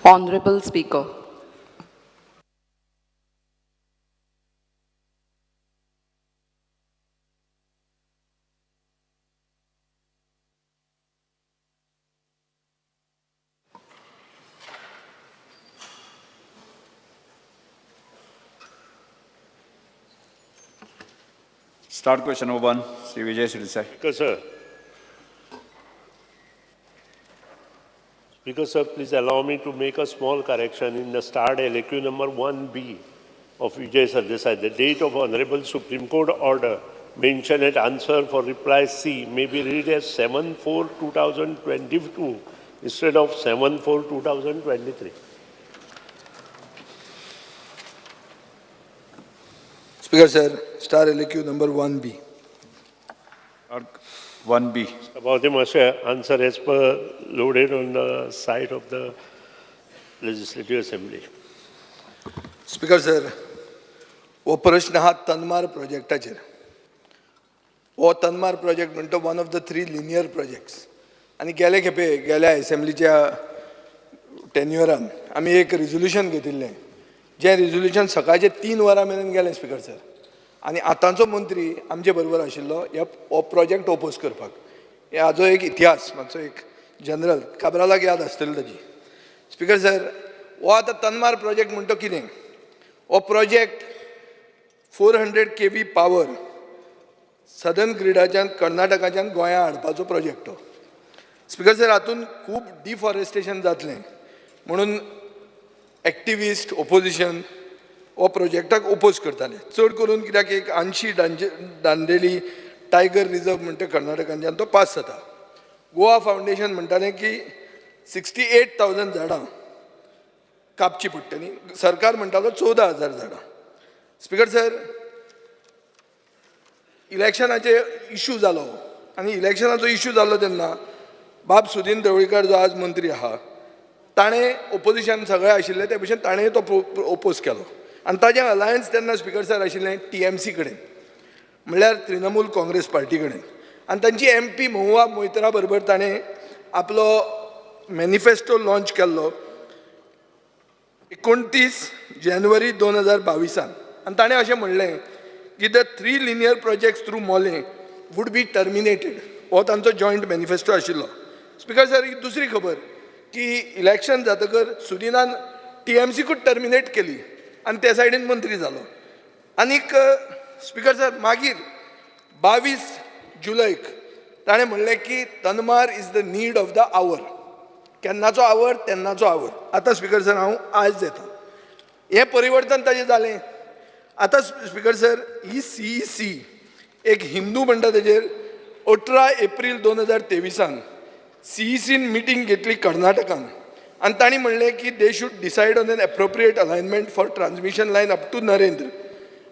Honorable Speaker. Start question number 1, Sri Vijay Sirisai. Speaker, sir, please allow me to make a small correction in the starred LAQ number 1B of Vijay Sirisai. The date of Honorable Supreme Court order mentioned at answer for reply C may be read as 7/4/2022 instead of 7/4/2023. Speaker, sir, star LAQ number 1B. Or 1B. About the answer as per loaded on the site of the Legislative Assembly. Speaker, sir, वो प्रश्न हा तन्मार प्रोजेक्टाचेर. वो तन्मार project म्हणतो one of the 3 linear projects. आनी गेल्या असेंब्लीच्या टेन्युअरान आमी एक resolution घेतिल्लें. जें रिझोल्युशन सकाळचे 3 वरां मेरेन गेलें स्पीकर सर. आनी आतांचो मंत्री आमचे बरोबर आशिल्लो हो प्रोजेक्ट ओपोज करपाक. हाजो एक इतिहास मातसो एक जनरल काब्रालाक याद आसतली ताजी. स्पीकर सर, हो आतां तन्मार प्रोजेक्ट म्हणतो कितें? हो प्रोजेक्ट 400 kV पावर सदर्न ग्रिडाच्यान कर्नाटकाच्यान गोंयां हाडपाचो प्रोजेक्ट हो. स्पीकर सर, हातूंत खूब डिफॉरेस्टेशन जातलें म्हणून एक्टिविस्ट ओपोजिशन हो प्रोजेक्टाक ओपोज करताले. चड करून कित्याक एक 80 दांडेली टायगर रिजर्व म्हणटा कर्नाटकांतल्यान तो पास जाता. गोवा फावंडेशन म्हणटालें की 68,000 झाडां कापची पडटलीं. सरकार म्हणटालो 14,000 झाडां. स्पीकर सर, इलेक्शनाचे इश्यू जालो आनी इलेक्शनाचो इश्यू जालो तेन्ना बाब सुदीन ढवळीकर जो आज मंत्री आहा ताणें ओपोजिशन सगळें आशिल्लें ते भशेन ताणें तो ओपोज केलो. आनी ताजें अलायन्स तेन्ना स्पीकर सर आशिल्लें TMC कडेन म्हणल्यार तृणमूल काँग्रेस पार्टी कडेन. आनी तांची MP महुआ मोइत्रा बरोबर ताणें आपलो मॅनिफेस्टो लॉन्च केल्लो 29 जानेवारी 2022. आनी ताणें अशें म्हणलें की द 3 लिनियर प्रोजेक्ट्स थ्रू मोले वूड बी टर्मिनेटेड. हो तांचो जॉयंट मॅनिफेस्टो आशिल्लो. स्पीकर सर, ही दुसरी खबर की इलेक्शन जातकर सुदिनान TMCकूच टर्मिनेट केली आनी ते सायडीन मंत्री जालो. आनीक स्पीकर सर, मागीर 22 जुलैक ताणें म्हणलें की तन्मार is the need of the hour. केन्नाचो आवर? तेन्नाचो आवर. आतां स्पीकर सर, हांव आज येता. हें परिवर्तन ताजें जालें. आतां स्पीकर सर, ही CEC एक हिंदू म्हणटा तेजेर 18 एप्रील 2023 CECन मिटींग घेतली कर्नाटकान आनी तांणी म्हणलें की they should decide on an appropriate alignment for transmission line up to Narendra.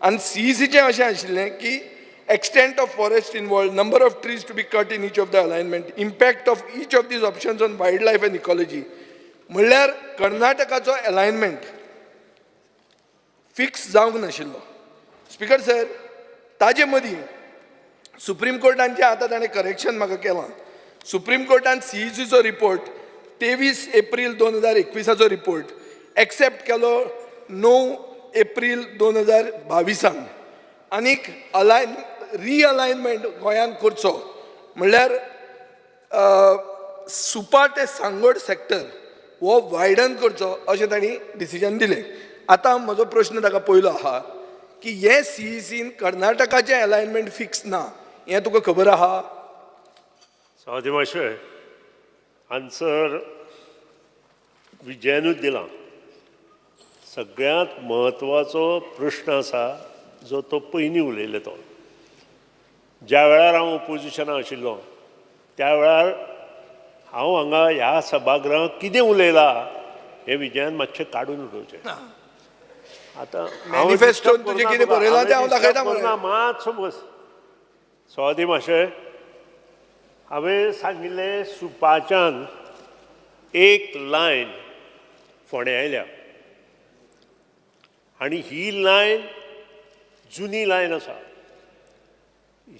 आनी CECचें अशें आशिल्लें की extent of forest involved, number of trees to be cut in each of the alignment, impact of each of these options on wildlife and ecology. म्हणल्यार कर्नाटकाचो alignment fix जावंक नाशिल्लो. Speaker sir, ताजे मदीं सुप्रीम कोर्टान आतां ताणें करेक्शन म्हाका केलां. Supreme कोर्टान CECचो रिपोर्ट 23 एप्रील 2021 रिपोर्ट एक्सेप्ट केलो 9 एप्रील 2022. आनीक रिअलायनमेंट गोंयांत करचो म्हणल्यार सुपा ते सांगोड सेक्टर हो वायडन करचो अशें तांणी डिसिजन दिलें. आतां म्हजो प्रश्न ताका पयलो आहा की हे CECन कर्नाटकाचें अलायनमेंट फिक्स ना, हें तुका खबर आहा? स्वाती मातशें आन्सर विजयानूच दिला. सगळ्यांत म्हत्वाचो प्रश्न आसा जो तो पयलीं उलयले तो. ज्या वेळार हांव ओपोजिशनां आशिल्लो त्या वेळार हांव हांगा ह्या सभागृहांत कितें उलयलां हें विजयान मातशें काडून उडोवचें. आतां मॅनिफेस्टोन तुजें कितें बरयलां तें हांव दाखयतां मरे. मातसो बस. स्वाती मातशें हांवें सांगिल्लें सुपाच्यान एक लायन फोंड्या आयल्या आनी ही लायन जुनी लायन आसा.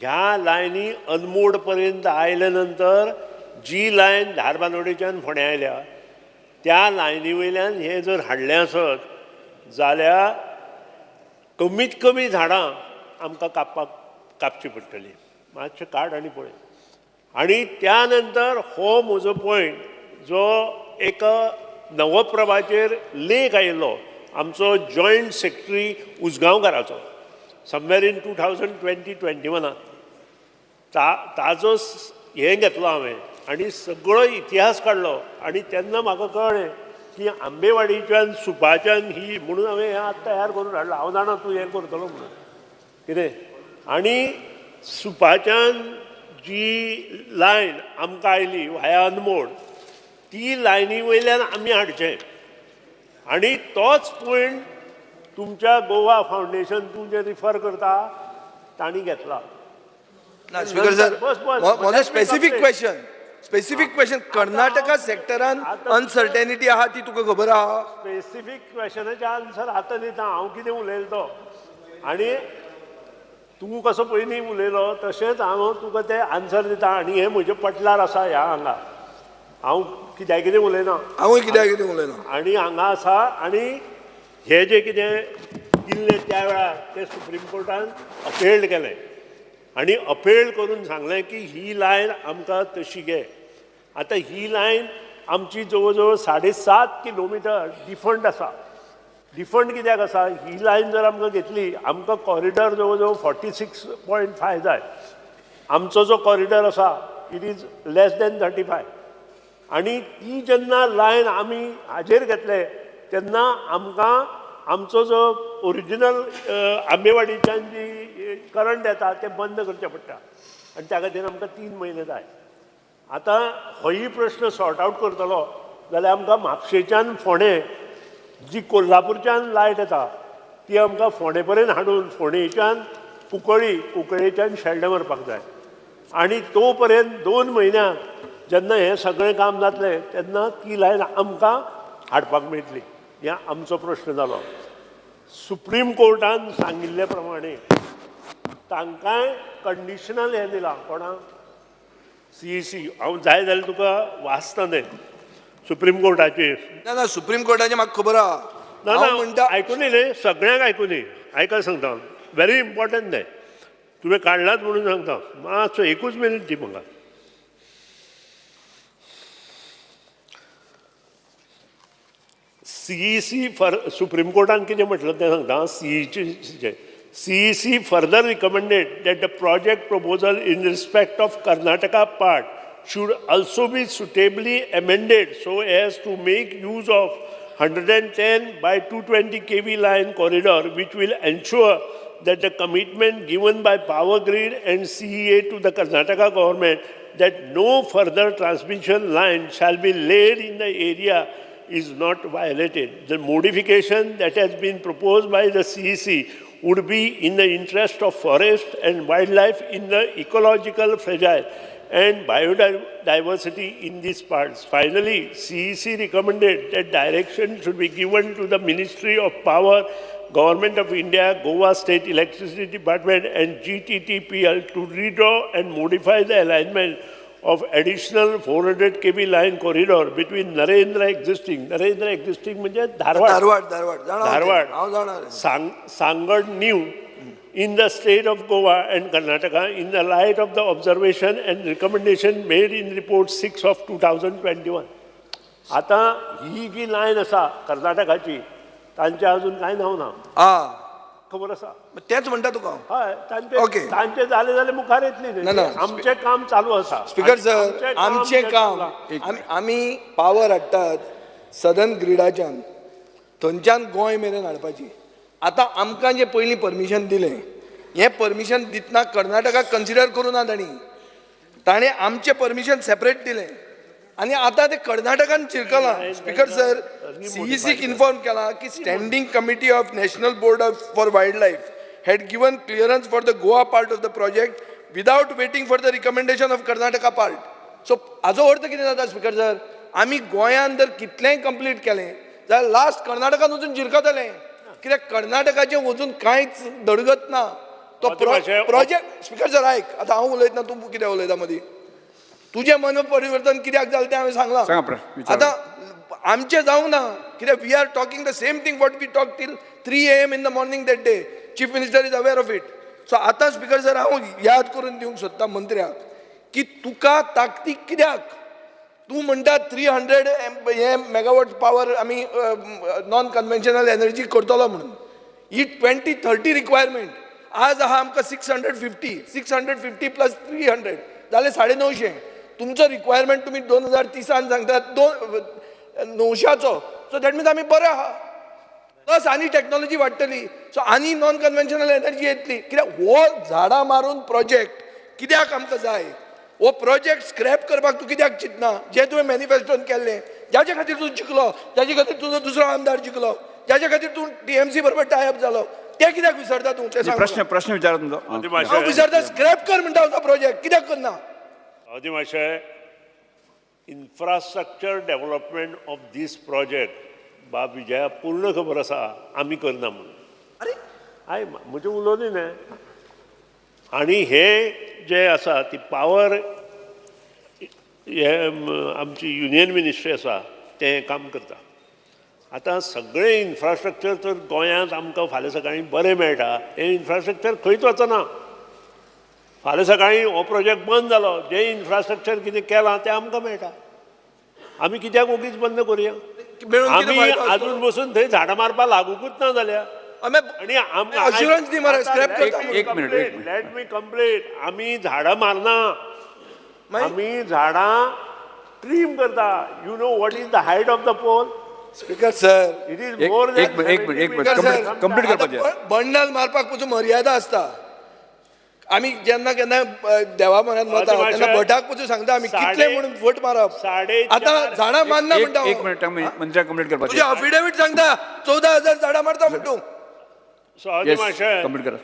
ह्या लायनी अनमोड पर्यंत आयल्या नंतर जी लायन धारबांदोडेच्यान फोंड्या आयल्या त्या लायनी वयल्यान हें जर हाडलें आसत जाल्यार कमीत कमी झाडां आमकां कापची पडटलीं. मातशें काड आनी पळय. आनी त्या नंतर हो म्हजो पॉयंट जो एका नवप्रभाचेर लेख आयिल्लो आमचो जॉयंट सेक्रेटरी उजगांवकाराचो समवेर इन 2020-21 ताजो हें घेतलो हांवें आनी सगळो इतिहास काडलो आनी तेन्ना म्हाका कळ्ळें की आंबेवाडीच्यान सुपाच्यान ही म्हणून हांवें हें आतां तयार करून हाडलां. हांव जाणा तूं हें करतलो म्हणून कितें. आनी सुपाच्यान जी लायन आमकां आयली व्हाया अनमोड ती लायनी वयल्यान आमी हाडचें. आनी तोच पॉयंट तुमच्या गोवा फावंडेशन तूं जें रिफर करता तांणी घेतला. ना स्पीकर सर, म्हजो स्पेसिफीक क्वेश्चन कर्नाटका सेक्टरान अनसर्टेनिटी आहा ती तुका खबर आहा? स्पेसिफीक क्वेश्चनाचे आन्सर आतां दिता हांव कितें उलयलो तो. आनी तूं कसो पयलीं उलयलो तशेंच हांव तुका तें आन्सर दिता आनी हें म्हज्या पटलार आसा ह्या हांगा. हांव कित्याक कितें उलयना. हांवूय कित्याक कितें उलयना. आनी हांगा आसा आनी हें जें कितें किल्लें त्या वेळार तें सुप्रीम कोर्टान अपेल्ड केलें आनी अपेल्ड करून सांगलें की ही लायन आमकां तशी घे. आतां ही लायन आमची जवळ जवळ 7.5 किलोमिटर डिफंट आसा. डिफंट कित्याक आसा? ही लायन जर आमकां घेतली आमकां कॉरिडॉर जवळ जवळ 46.5 जाय. आमचो जो कॉरिडॉर आसा इट इज लेस दॅन 35. आनी ती जेन्ना लायन आमी हाजेर घेतले तेन्ना आमकां आमचो जो ओरिजिनल आंबेवाडीच्यान जी करंट येता तें बंद करचें पडटा आनी त्या खातीर आमकां 3 म्हयने जाय. आतां होय प्रश्न सॉर्ट आवट करतलो जाल्यार आमकां म्हापशेच्यान फोंडे जी कोल्हापूरच्यान लायट येता ती आमकां फोंडे पर्यंत हाडून फोंडेच्यान कुंकळ्ळेच्यान शेल्डें व्हरपाक जाय. आनी तो पर्यंत 2 म्हयन्याक जेन्ना हें सगळें काम जातलें तेन्ना ती लायन आमकां हाडपाक मेळटली. हें आमचो प्रश्न जालो. सुप्रीम कोर्टान सांगिल्ले प्रमाणे तांकांय कंडिशनल हें दिलां. कोणाक? CEC. हांव जाय जाल्यार तुका वाचता तें सुप्रीम कोर्टाचेर. ना सुप्रीम कोर्टाचें म्हाका खबर आहा. ना आयकून न्ही सगळ्यांक आयकून आयका सांगता. व्हेरी इम्पॉर्टंट तें तुवें काडलात म्हणून सांगता. मातसो 1 मिनीट दी म्हाका. CEC सुप्रीम कोर्टान कितें म्हटलें तें सांगता. CEC further recommended that the project proposal in respect of Karnataka part should also be suitably amended so as to make use of 110 by 220 kV line corridor, which will ensure that the commitment given by Power Grid and CEA to the Karnataka government that no further transmission line shall be laid in the area is not violated. The modification that has been proposed by the CEC would be in the interest of forest and wildlife in the ecological fragile and biodiversity in these parts. Finally, CEC recommended that direction should be given to the Ministry of Power, Government of India, Goa State Electricity Department and GTTPL to redraw and modify the alignment of additional 400 kV line corridor between Narendra existing म्हणजे Dharwad Sangad new in the state of Goa and Karnataka in the light of the observation and recommendation made in report 6 of 2021. आता ही जी lion आसा कर्नाटकाची तांचें अजून कांय नांव ना. खबर आसा? तेच म्हणटा तुका. हय तांचे जालें जाल्यार मुखार येतली. आमचें काम चालू आसा. स्पीकर सर, आमचें काम आमी पावर हाडटात सदन ग्रिडाच्यान थंयच्यान गोंय मेरेन हाडपाची. आतां आमकां जें पयलीं परमिशन दिलें हें परमिशन दितना कर्नाटकाक कन्सिडर करूं ना ताणें आमचें परमिशन सेपरेट दिलें आनी आतां तें कर्नाटकान चिरकलां. स्पीकर सर, CECक इन्फॉर्म केलां की standing committee of national board for wild life had given clearance for the Goa part of the project without waiting for the recommendation of Karnataka part. So, हाजो अर्थ कितें जाता स्पीकर सर? आमी गोंयांत जर कितलेंय complete केलें जाल्यार लास्ट कर्नाटकान वचून चिरकतलें कित्याक कर्नाटकाचें वचून कांयच धडगत ना. तो प्रोजेक्ट स्पीकर सर आयक, आतां हांव उलयतना तूं कित्याक उलयता मदीं? तुजें मन परिवर्तन कित्याक जालें तें हांवें सांगलां. आतां आमचे जावंक ना कित्याक we are talking the same thing what we talk till 3 AM in the morning that day. Chief minister is aware of it. So आतां स्पिकर सर हांव याद करून दिवंक सोदता मंत्र्याक की तुका ताकतीक कित्याक तूं म्हणटा 300 मेगावॉट पावर आमी नॉन कन्व्हेन्शनल एनर्जी करतलो म्हणून. ही 2030 रिक्वायरमेंट आज आहा आमकां 650 प्लस 300 जाले 950. तुमचो रिक्वायरमेंट तुमी 2030 सांगतात 900चो. सो दॅट मिन्स आमी बरे आहा. प्लस आनी टॅक्नॉलॉजी वाडटली. सो आनी नॉन कन्व्हेन्शनल एनर्जी येतली. कित्याक हो झाडां मारून प्रोजेक्ट कित्याक आमकां जाय. हो प्रोजेक्ट स्क्रॅप करपाक तूं कित्याक चिंतना जें तुवें मॅनिफेस्टोन केल्लें, ज्याच्या खातीर तूं जिखलो, ज्याच्या खातीर तुजो दुसरो आमदार जिखलो, ज्याच्या खातीर तूं TMC बरोबर टायअप जालो, तें कित्याक विसरता तूं तें सांग. प्रश्न विचारा तुमचो. हांव विसरता स्क्रॅप कर म्हणटा तो प्रोजेक्ट कित्याक करना. मातशें infrastructure development of this project बाब विजया पूर्ण खबर आसा आमी करना म्हणून. अरे हाय म्हजें उलोवनी न्हय. आनी हे जे आसा ती पावर हे आमची युनियन मिनिस्ट्री आसा तें काम करता. आतां सगळें इन्फ्रास्ट्रक्चर तर गोंयांत आमकां फाल्यां सकाळीं बरें मेळटा. हें इन्फ्रास्ट्रक्चर खंयच वचना. फाल्यां सकाळीं हो प्रोजेक्ट बंद जालो, जें इन्फ्रास्ट्रक्चर कितें केलां तें आमकां मेळटा. आमी कित्याक ओगीच बंद करुया. आमी आजून बसून थंय झाडां मारपाक लागूकूच ना जाल्या. आनी अश्युरन्स दी मरे स्क्रॅप करता. एक मिनिट. Let me complete. आमी झाडां मारना, आमी झाडां ट्रीम करता. You know what is the height of the pole. Speaker sir it is more than एक मिनिट कंप्लीट करपाचें. बंडल मारपाक पसून मर्यादा आसता. आमी जेन्ना केन्ना देवा मनात वता तेन्ना भटाक पसून सांगता आमी कितले म्हणून फट मारप. आतां झाडां मारना म्हणटा. एक मिनिट मंत्र्या कंप्लीट करपाचें. तुजें अफिडेवीट सांगता 14,000 झाडां मारता म्हणून. कंप्लीट करा.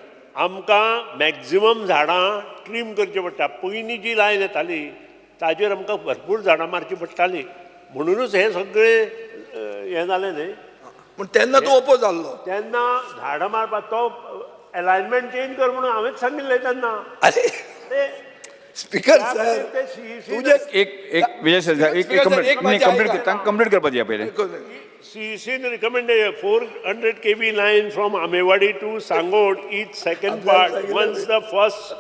आमकां मॅक्झिमम झाडां ट्रीम करची पडटा. पयलीं जी लायन येताली ताजेर आमकां भरपूर झाडां मारची पडटालीं. म्हणूनच हें सगळें हें जालें न्ही. पूण तेन्ना तूं ओपो जाल्लो. तेन्ना झाडां मारपाक तो अलायनमेंट चेंज कर म्हणून हांवेंच सांगिल्लें तेन्ना. अरे स्पीकर सर तुजे एक विजय सर कंप्लीट करपाचें पयलें. CECन recommended 400 kV line from Amewadi to Sangod, each second part. Once the first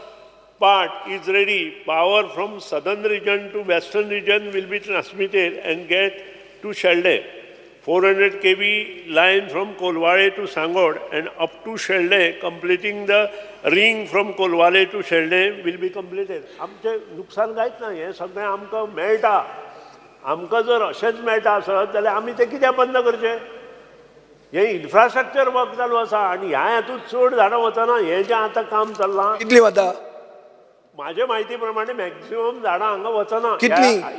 part is ready, power from southern region to western region will be transmitted and get to Shelde. 400 kV line from Kolwale to Sangod and up to Shelde, completing the ring from Kolwale to Shelde will be completed. आमचे नुकसान कांयच ना. हें सगळें आमकां मेळटा. आमकां जर अशेंच मेळटा आसत जाल्यार आमी तें कित्याक बंद करचें. हें इन्फ्रास्ट्रक्चर वर्क चालू आसा आनी ह्या हातूंत चड झाडां वचना. हें जें आतां काम चल्लां कितली वता. म्हाजे म्हायती प्रमाणे मॅक्झिमम झाडां हांगा वचना.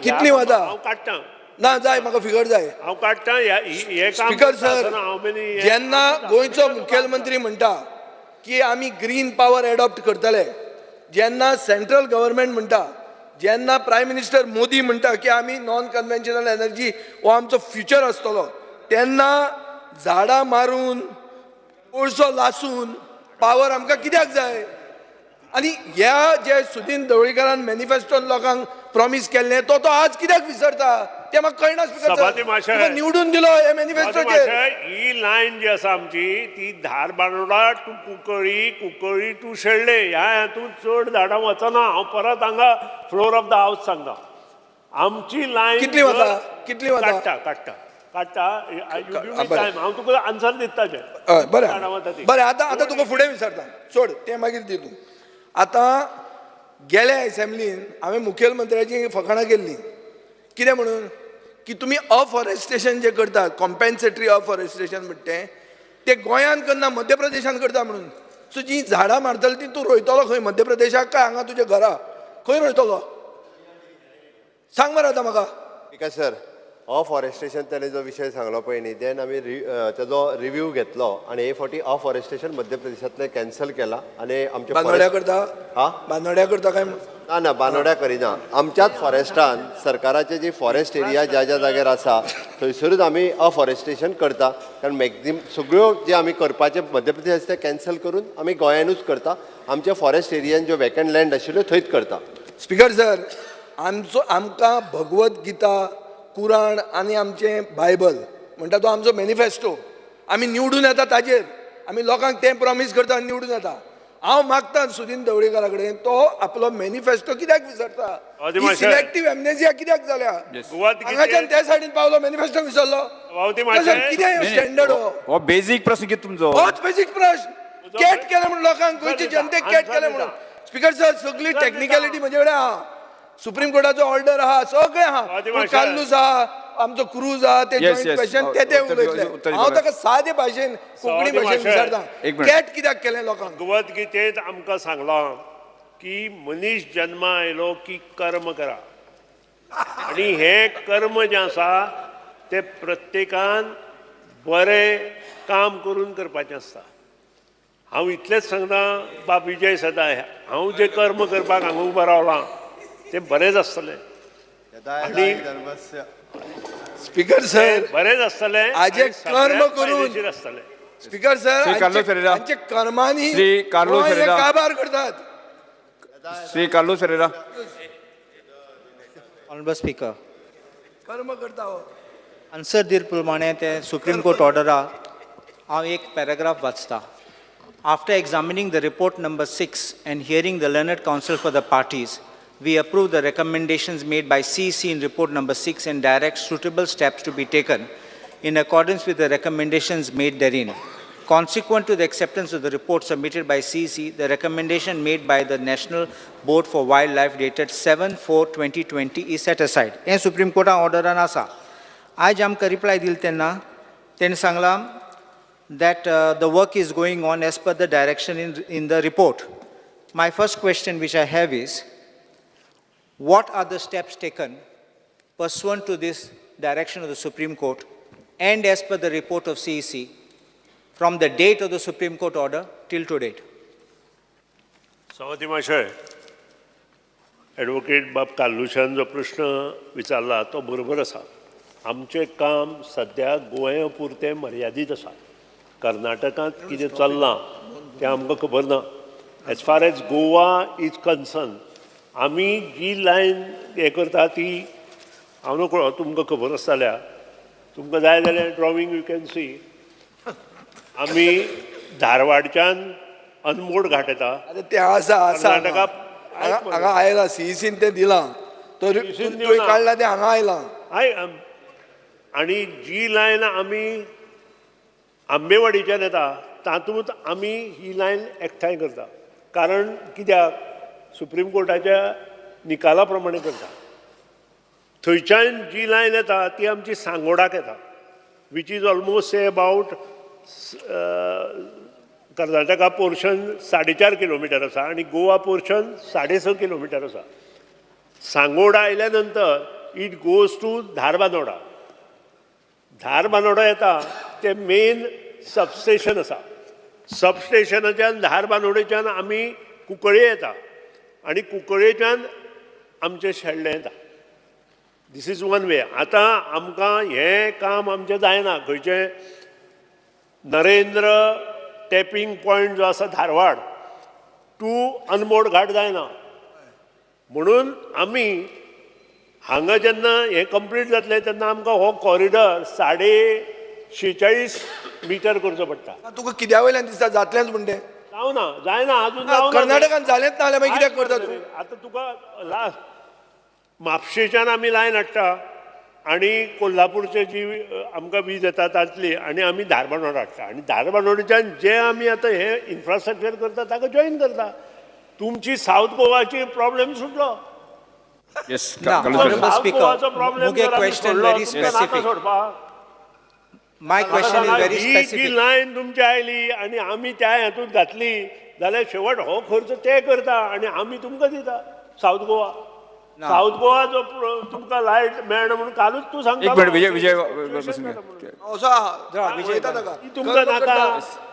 कितली वता. हांव काडटां. ना जाय म्हाका फिगर जाय. हांव काडटां. हे काम स्पीकर सर हांव मेनी जेन्ना गोंयचो मुखेलमंत्री म्हणटा की आमी ग्रीन पावर एडॉप्ट करतले, जेन्ना सेंट्रल गव्हर्मेंट म्हणटा, जेन्ना प्रायम मिनिस्टर मोदी म्हणटा की आमी नॉन कन्व्हेन्शनल एनर्जी हो आमचो फ्युचर आसतलो, तेन्ना झाडां मारून कोळसो लासून पावर आमकां कित्याक जाय. आनी ह्या जे सुदीन ढवळीकरान मॅनिफेस्टोन लोकांक प्रॉमिस केल्लें तो आज कित्याक विसरता तें म्हाका कळना. स्पीकर निवडून दिलो हे मॅनिफेस्टोचेर. ही लायन जी आसा आमची ती धारबांदोडा टू कुंकळ्ळी, कुंकळ्ळी टू शेळडे ह्या हातूंत चड झाडां वचना. हांव परत हांगा फ्लोर ऑफ द हावस सांगता. आमची लायन कितली वता. काडटा. हांव तुका आन्सर दिताचें. बरें आतां तुका फुडें विचारता. सोड तें मागीर दी तूं. आतां गेल्या एसेंब्लीन हांवें मुखेलमंत्र्याची फकाणां केल्ली. कितें म्हणून की तुमी अफॉरेस्टेशन जें करतात, कॉम्पेन्सेटरी अफॉरेस्टेशन म्हणटा तें गोंयांत करना मध्य प्रदेशांत करता म्हणून. सो जीं झाडां मारतली ती तूं रोयतलो खंय मध्य प्रदेशाक काय हांगा तुज्या घरा खंय रोयतलो सांग मरे आतां म्हाका. बिकॉज सर अफॉरेस्टेशन त्याने जो विषय सांगलो पळय न्ही देन आमी तेजो रिव्यू घेतलो आनी हे फावटी अफॉरेस्टेशन मध्य प्रदेशांतले कॅन्सल केला आनी आमच्या बांदोड्या करता. हा बांदोड्या करता काय ना बांदोड्या करिना. आमच्याच फॉरेस्टान सरकाराचे जी फॉरेस्ट एरिया ज्या ज्या जाग्यार आसा थंयसरूच आमी अफॉरेस्टेशन करता. कारण मॅक्झिमम सगळ्यो जे आमी करपाचे मध्य प्रदेश ते कॅन्सल करून आमी गोंयानूच करता. आमच्या फॉरेस्ट एरियान ज्यो वेकंट लँड आशिल्ल्यो थंयच करता. स्पीकर सर आमकां भगवत गीता कुराण आनी आमचें बायबल म्हणटा तो आमचो मॅनिफेस्टो. आमी निवडून येता ताजेर, आमी लोकांक तें प्रॉमीस करता आनी निवडून येता. हांव मागता सुदीन ढवळीकारा कडेन तो आपलो मॅनिफेस्टो कित्याक विसरता? सिलेक्टिव्ह एमनेजिया कित्याक जाल्या? हांगाच्यान त्या सायडीन पावलो मॅनिफेस्टो विसरलो. कितें स्टँडर्ड हो बेजीक प्रश्न कितें तुमचो? होच बेजीक प्रश्न. कॅट केले म्हणून लोकांक गोंयचे जनतेक कॅट केले म्हणून. स्पीकर सर सगळी टेक्निकॅलिटी म्हजे कडेन आहा. सुप्रीम कोर्टाचो ऑर्डर आहा, सगळें आहा. काल्लूस आहा, आमचो क्रूज आहा, ते जॉईंट क्वेश्चन ते उलयतले. हांव ताका सादे भाशेन कोंकणी भाशेन विचारता, कॅट कित्याक केलें लोकांक? भगवद्गीतेंत आमकां सांगलां की मनीस जन्मा आयलो की कर्म करा. आनी हें कर्म जें आसा तें प्रत्येकान बरें काम करून करपाचें आसता. हांव इतलेंच सांगता बाब विजय सदाय, हांव जें कर्म करपाक हांगा उबो रावलां तें बरेंच आसतलें. आनी स्पीकर सर बरेंच आसतलें, हाजे कर्म करून आसतलें. Speaker sir Shri Carlos Ferreira. हांचे कर्मांनी श्री कार्लोस गोंय हे फेरेरा. काबार करतात. Shri Carlos Ferreira. Honorable Speaker, कर्म करता हो. आन्सर दिले प्रमाणे ते सुप्रीम कोर्ट ऑर्डरा हांव एक पॅराग्राफ वाचता. After examining the report number 6 and hearing the learned counsel for the parties, we approve the recommendations made by CEC in report number 6 and direct suitable steps to be taken in accordance with the recommendations made therein. Consequent to the acceptance of the report submitted by CEC, the recommendation made by the National Board for Wildlife dated 7/4/2020 is set aside. हे supreme कोर्टान ऑर्डरान आसा. आज आमकां reply दिल तेन्ना तेणें सांगलां that the work is going on as per the direction in the report. My first question which I have is, what are the steps taken pursuant to this direction of the Supreme Court and as per the report of CEC from the date of the Supreme Court order till to date? सभापती महाशय, advocate बाब काल्लुशान जो प्रश्न विचारला तो बरोबर आसा. आमचें काम सद्या गोंया पुरतें मर्यादीत आसा. कर्नाटकांत कितें चल्लां तें आमकां खबर ना. As far as Goa is concern, आमी जी लायन हें करता ती हांव नकळो तुमकां खबर आसतल्या, तुमकां जाय जाल्यार ड्रॉवींग यू कॅन सी. आमी धारवाडच्यान अनमोड घाट येता. ते आसा आसा कर्नाटका हांगा आयला सीईसीन तें दिलां. तो काडला तें हांगा आयलां. आनी जी लायन आमी आंबेवाडीच्यान येता तातूंत आमी ही लायन एकठांय करता. कारण कित्याक सुप्रीम कोर्टाच्या निकाला प्रमाणे करता. थंयच्यान जी लायन येता ती आमची सांगोडाक येता, which is almost say about Karnataka portion 4.5 kilometre आसा आनी गोवा पोर्शन 6.5 किलोमिटर आसा. सांगोडा आयल्या नंतर it goes to Dharbandora. Dharbandora येता ते मेन सबस्टेशन आसा. सबस्टेशनाच्यान धारबांदोडेच्यान आमी कुंकळे येता आनी कुंकळेच्यान आमचें शेल्डें येता. This is one way. आतां आमकां हें काम आमचें जायना. खंयचें नरेंद्र टॅपिंग पॉयंट जो आसा धारवाड टू अनमोड घाट जायना. म्हणून आमी हांगा जेन्ना हें कंप्लीट जातलें तेन्ना आमकां हो कॉरिडॉर 46 मीटर करचो पडटा. तुका कित्या वयल्यान दिसता जातलेंच म्हण तें? जावना, जायना, अजून जावना. कर्नाटकान जालेंच ना जाल्यार मागीर कित्याक करता तूं? आतां तुका लास्ट म्हापशेच्यान आमी लायन हाडटा आनी कोल्हापूरचे जी आमकां वीज येता तातली आनी आमी धारबांदोड हाडटा आनी धारबांदोडेच्यान जे आमी आतां हे इन्फ्रास्ट्रक्चर करता ताका जॉईन करता. तुमची सावथ गोवाची प्रॉब्लेम सुटलो. Yes, Now, Carlos Honorable Ferreira. Speaker, मुगे question very specific. My question is very ही specific. लायन तुमची आयली आनी आमी त्या हातूंत घातली जाल्यार शेवट हो खर्च ते करता आनी आमी तुमकां दिता सावथ गोवा. सावथ गोवा जो तुमकां लायट मेळना म्हणून कालूच तूं सांगता. एक मिनिट विजय असो आहा. पळयता ताका. तुमकां नाका.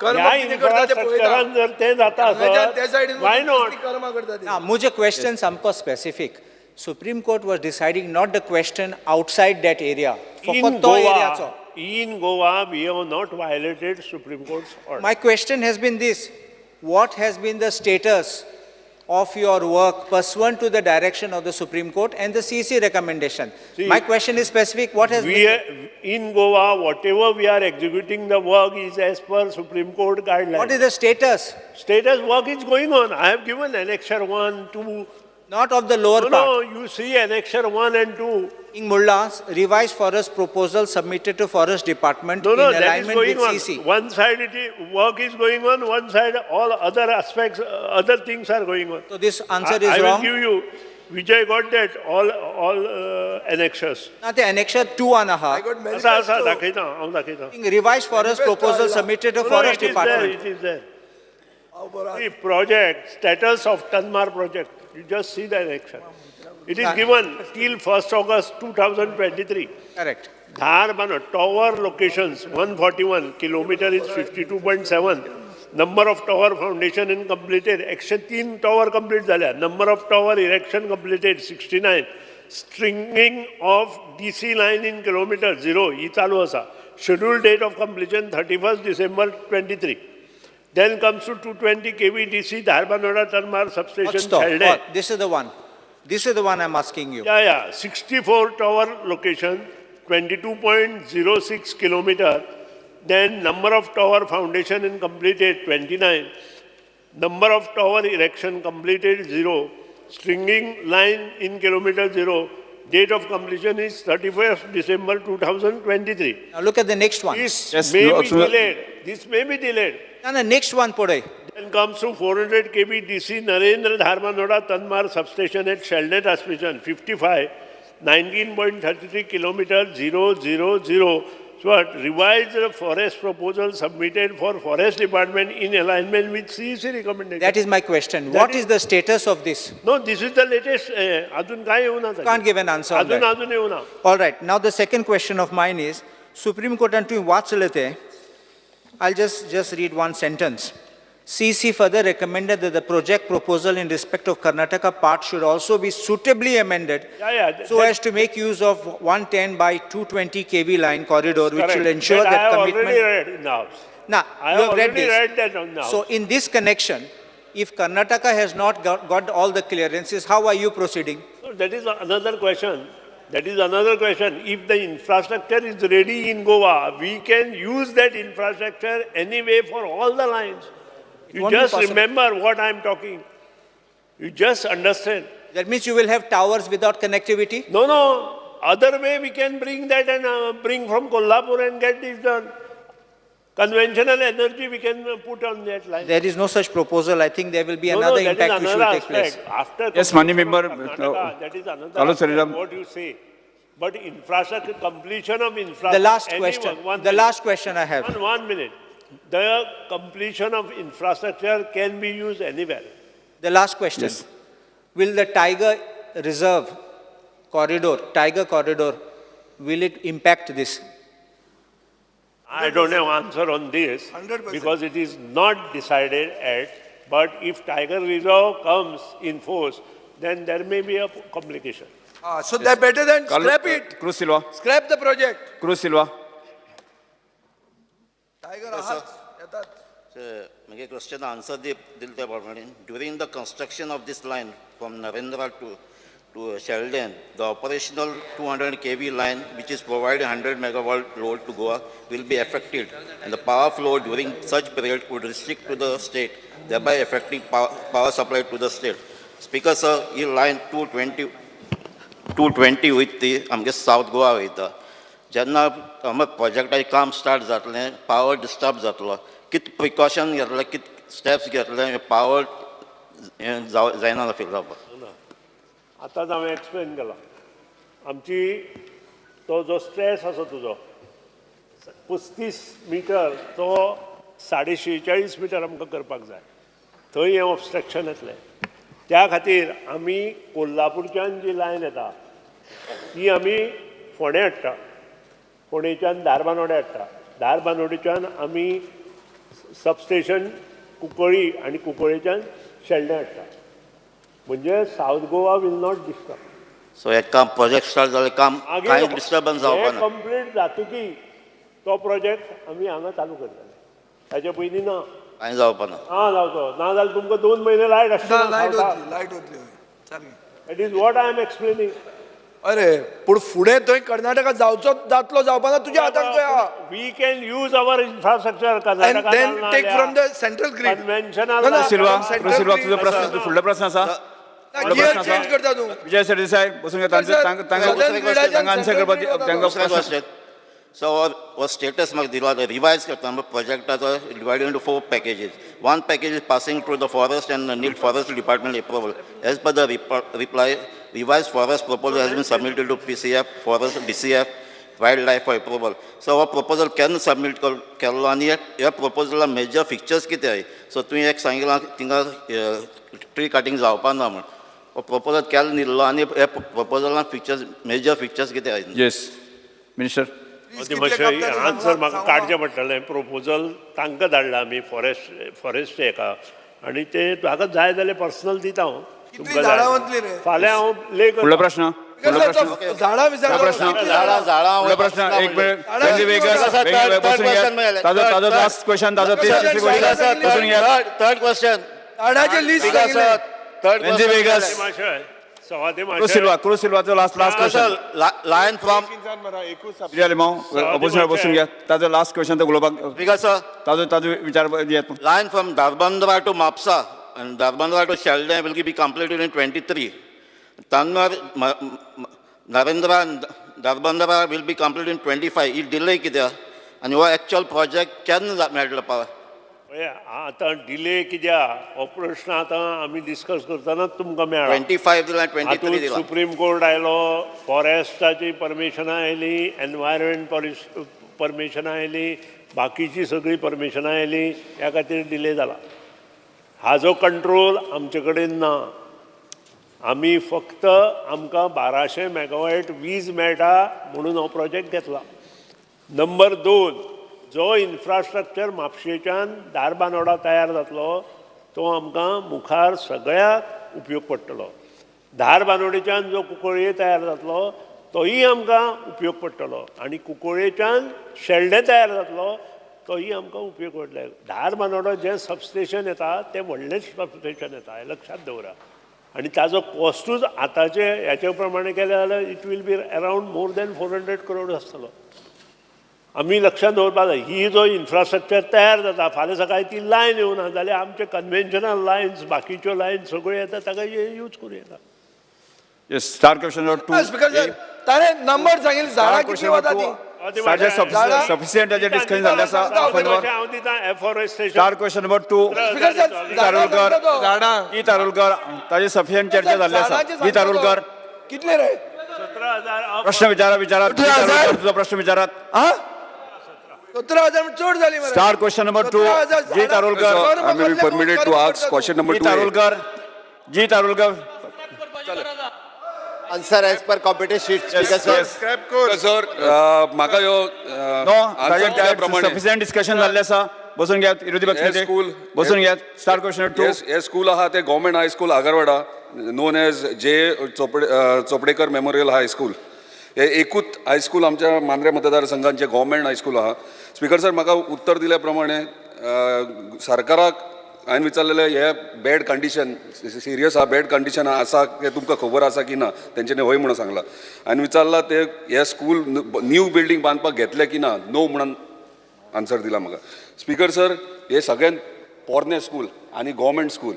ह्या इन्फ्रास्ट्रक्चरान जर तें जाता त्या आसत सायडीन वाय नॉट. कर्मा करता ती. Now, मुझे question सामको specific. Supreme Court was deciding not the question outside that area. In तो एरियाचो. Goa, we have not violated Supreme Court's order. My question has been this: what has been the status of your work pursuant to the direction of the Supreme Court and the CC recommendation. See, My question is specific. What has We been... are, in Goa, whatever we are executing the work is as per Supreme Court guidelines. What is the status? Status work is going on. I have given annexure 1, 2. Not of the lower No, part. no, you see annexure 1 and 2. In Mullah's revised forest proposal submitted to Forest Department No, in no, that is alignment with going on. CC. One side work is going on, one side all other aspects, other things are going on. So this answer I is will wrong. give you, Vijay got that, all annexures. Now the annexure 2.5. I got Asa, manifesto. dakhayta, haंव dakhayta. In revised forest Manifesto proposal आयला. submitted to No, Forest it is there, Department. it is there. हांव बरो The project, status of Tanmar project, you just see the annexure. It is given till 1st August 2023. Correct. Dharbana, tower locations, 141, kilometer is 52.7. Number of tower foundation in completed, 103 tower complete झाल्या. Number of tower erection completed, 69. Stringing of DC line in kilometer, 0. ही चालू असा. Scheduled date of completion, 31st December 23. Then comes to 220 kV DC, Dharbanoda Tanmar substation, Stop. Chalde. This is the one. This is the one I'm asking you. Yeah. 64 tower location, 22.06 kilometer. Then number of tower foundation in completed, 29. Number of tower erection completed, 0. Stringing line in kilometer, 0. Date of completion is 31st December 2023. Now look at the next one. This Yes, may no, be so- delayed. This may be delayed. No, next one put. Then comes to 400 kV DC Narendra Dharmanoda Tanmar substation at Sheldon transmission 55, 19.33 kilometer 000. So revised forest proposal submitted for Forest Department in alignment with CEC recommendation. That is my question. That What is- is the status of this? No, this is the latest. अजून काय येऊ ना Can't give an answer on that. अजून येऊ ना. All right. Now the second question of mine is, Supreme Court and to I'll just read one sentence. CC further recommended that the project proposal in respect of Karnataka part should also be suitably amended Yeah, so as to make use of 110 by 220 kV line corridor, which will ensure I that have already commitment. read in the house. Now, I you have have read already this. read that on the house. So in this connection, if Karnataka has not got all the clearances, how are you proceeding? So that is another question. That is another question. If the infrastructure is ready in Goa, we can use that infrastructure anyway for all the lines. You won't be just possible. remember what I am talking. You just understand. That means you will have towers without connectivity? No. Other way we can bring that and bring from Kolhapur and get this done. Conventional energy we can put on that line. There is no such proposal. I think there will be No, another that is impact which will another take place. aspect. After Yes, completion Mani member, of Karnataka, that is another Hello, aspect, Sriram. what you say. But infrastructure, completion of infrastructure. The last anyone- question. one The minute. last question I have. One minute. The completion of infrastructure can be used anywhere. The last question. Yes. Will the Tiger Reserve corridor, Tiger corridor, will it impact this? I don't have answer on this 100%. because it is not decided yet. But if Tiger Reserve comes in force, then there may be a complication. So they're better than scrap it. Cruz Silva. Scrap the project. Cruz Silva. Tiger येतात. मागे question answer दिल त्या प्रमाणे during the construction of this line from Narendra to Sheldon, the operational 200 kV line, which is providing 100 megawatt load to Goa, will be affected, and the power flow during such period could restrict to the state, thereby affecting power supply to the state. Speaker sir, he line 220 with the आमगे South Goa वयता. जेन्ना प्रोजेक्टाचें काम start जातलें, power disturb जातलो, कित precaution घेतले, कित steps घेतले, पावर जायना फील जावपाक. आतांच हांवें एक्सप्लेन केला. आमची तो जो स्ट्रेस आसा तुजो 35 मिटर तो 46.5 मिटर आमकां करपाक जाय. थंय हें ऑब्स्ट्रक्शन येतलें. त्या खातीर आमी कोल्हापूरच्यान जी लायन येता ती आमी फोंडें हाडटा. फोंडेच्यान धारबानोडे हाडटा. धारबानोडेच्यान आमी सबस्टेशन कुंकळी आनी कुंकळेच्यान शेल्डें हाडटा. म्हणजे south Goa will not disturb. So हे काम प्रोजेक्ट स्टार्ट जालें, काम कांय डिस्टर्बन्स जावपा ना. कंप्लीट जातकी तो प्रोजेक्ट आमी हांगा चालू करतले. ताचे पयलीं ना. कांय जावपा ना. ना जावचो ना जाल्यार तुमकां 2 म्हयने लायट लायट आसता. वतली लायट वतली हय सारकें. That is what I am explaining. अरे पूण फुडें थंय कर्नाटका जातलो जावपाना तुज्या हातांत खंय आहा. We can use our infrastructure And then take from the central grid. Conventional ना, सिल्वा Central सिल्वा grid तुझा प्रश्न फुडलो प्रश्न असा गियर चेंज करता तूं. विजय सरदेसाय बसून घ्या तांकां आन्सर करपाची तांकां दुसरें क्वेश्चन. So our status म्हाका दिलो रिवायज करता प्रोजेक्टाचो divided into 4 packages. One package is passing through the forest and need forest department approval. As per the reply, revised forest proposal has been submitted to PCF, forest, DCF, wildlife for approval. So our proposal can submit केल्लो आनी ह्या proposal major fixtures कितें आहाय. So तुवें एक सांगितलां थिंगा tree cutting जावपा ना म्हण. प्रपोजल केल्लो न्हिल्लो आनी ह्या प्रपोजलान फिक्चर्स मेजर फिक्चर्स कितें आहाय. Yes minister. मातशें आन्सर म्हाका काडचें पडटलें. प्रपोजल तांकां धाडलां आमी फॉरेस्ट हेका आनी ते म्हाका जाय जाल्यार पर्सनल दिता हांव. तुमकां झाडां वतलीं रे. फाल्यां हांव ले फुडलो प्रश्न झाडां बिजाडां प्रश्न फुडलो प्रश्न एक मिनिट वेंजी वेगस बसून घ्या ताजो लास्ट क्वेश्चन ताजो तिसरी गोष्ट बसून घ्या. Third question. झाडांचे लिस्ट सांगितलें. वेंजी वेगस सवाते क्रू सिल्वाचो last question line from Vijay लिमाव ऑपोजिशन बसून घ्या ताजो लास्ट क्वेश्चन तो उलोवपाक स्पीकर सर. ताजो विचार दियात. Line from Darbandra to Mapsa and Darbandra to Sheldon will be completed in 23. Tanmar, Narendra and Darbandra will be completed in 25. It delay कित्याक and your actual project केन्ना मेळटलो power. आतां delay कित्याक हो प्रश्न आतां आमी डिस्कस करतना तुमकां मेळ्ळा. 25 दिला 23 हातूंत दिला. सुप्रीम कोर्ट आयलो, फॉरेस्टाची परमिशनां आयली, एनवायरमेंट परमिशनां आयली, बाकीची सगळी परमिशनां आयली, ह्या खातीर डिले जाला. हाजो कंट्रोल आमचे कडेन ना. आमी फक्त आमकां 1200 मेगावॉट वीज मेळटा म्हणून हो प्रोजेक्ट घेतला. नंबर 2, जो इन्फ्रास्ट्रक्चर म्हापशेच्यान धारबांदोडा तयार जातलो तो आमकां मुखार सगळ्याक उपयोग पडटलो. धारबांदोडेच्यान जो कुंकळ्ळे तयार जातलो तोही आमकां उपयोग पडटलो आनी कुंकळ्ळेच्यान शेल्डे तयार जातलो तोही आमकां उपयोग पडटलो. धारबांदोडो जें सबस्टेशन येता तें व्हडलें सबस्टेशन येता, हें लक्षात दवरा. आनी ताजो कॉस्टूच आतांचे ह्याचे प्रमाणे केले जाल्यार it will be around more than 400 crores आसतलो. आमी लक्षात दवरपाक जाय ही जो इन्फ्रास्ट्रक्चर तयार जाता फाल्यां सकाळी ती लायन येवना जाल्यार आमचे कन्वेन्शनल लायन्स बाकीच्यो लायन सगळ्यो येता ताका यूज करूं येता. Yes star question number 2 speaker sir ताणें नंबर सांगितले झाडां कितली वता ती. सफिशियंट ताजें डिस्कशन जाल्लें आसा. हांव दिता afforestation. Star question number 2 speaker sir Tarulkar झाडां तारुलकर ताजी सफिशियंट चर्चा जाल्ली आसा. तारुलकर कितले रे. 17,000 प्रश्न विचारात तुझो प्रश्न विचारात. 17,000 चड जाली मरे. Star question number 2 ji Tarulkar. I may be permitted to ask question number 2. Tarulkar ji Tarulkar. Answer as per competition sheet speaker sir. Sir म्हाका ह्यो नो प्रमाणे सफिशियंट डिस्कशन जाल्लें आसा. बसून घेयात विरोधी पक्ष नेते स्कूल बसून घेयात. स्टार क्वेश्चन 2 हे स्कूल आहा ते गव्हर्मेंट हायस्कूल आगारवाडा नोन एज जे चोपडेकर मेमोरियल हायस्कूल. हे एकूच हायस्कूल आमच्या मांद्रे मतदारसंघांचे गव्हर्मेंट हायस्कूल आहा. स्पीकर सर म्हाका उत्तर दिल्या प्रमाणे सरकाराक हांवें विचारलेलें हे बॅड कंडिशन सिरियस आहा बॅड कंडिशन आसा ते तुमकां खबर आसा की ना तेंच्यांनी हय म्हणून सांगलां. हांवें विचारलां ते हे स्कूल न्यू बिल्डींग बांदपाक घेतले की ना नो म्हणून आन्सर दिला म्हाका. स्पीकर सर हे सगळ्यान पोरणे स्कूल आनी गव्हर्मेंट स्कूल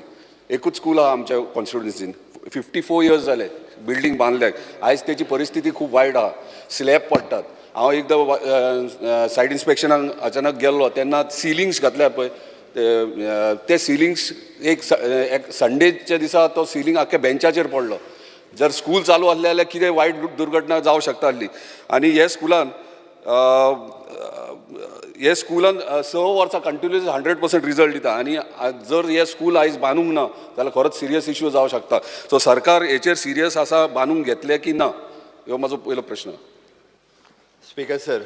एकूच स्कूल आहा आमच्या कॉन्स्टिट्युएन्सीन. 54 years जाले बिल्डींग बांदल्याक. आयज तेची परिस्थिती खूब वायट आहा. स्लॅब पडटात. हांव एकदां सायट इन्स्पेक्शनाक अचानक गेल्लो तेन्ना सिलिंग्स घातल्या पळय ते सिलिंग्स एक संडेच्या दिसा तो सिलिंग आख्या बेंचाचेर पडलो. जर स्कूल चालू आसलें जाल्यार कितें वायट दुर्घटना जावं शकता आसली. आनी हे स्कुलान 6 वर्सां कंटिन्युअस 100% रिजल्ट दिता आनी जर हे स्कूल आयज बांदूंक ना जाल्यार खरोच सिरियस इश्यू जावं शकता. सो सरकार हेचेर सिरियस आसा बांदूंक घेतले की ना ह्यो म्हजो पयलो प्रश्न. स्पीकर सर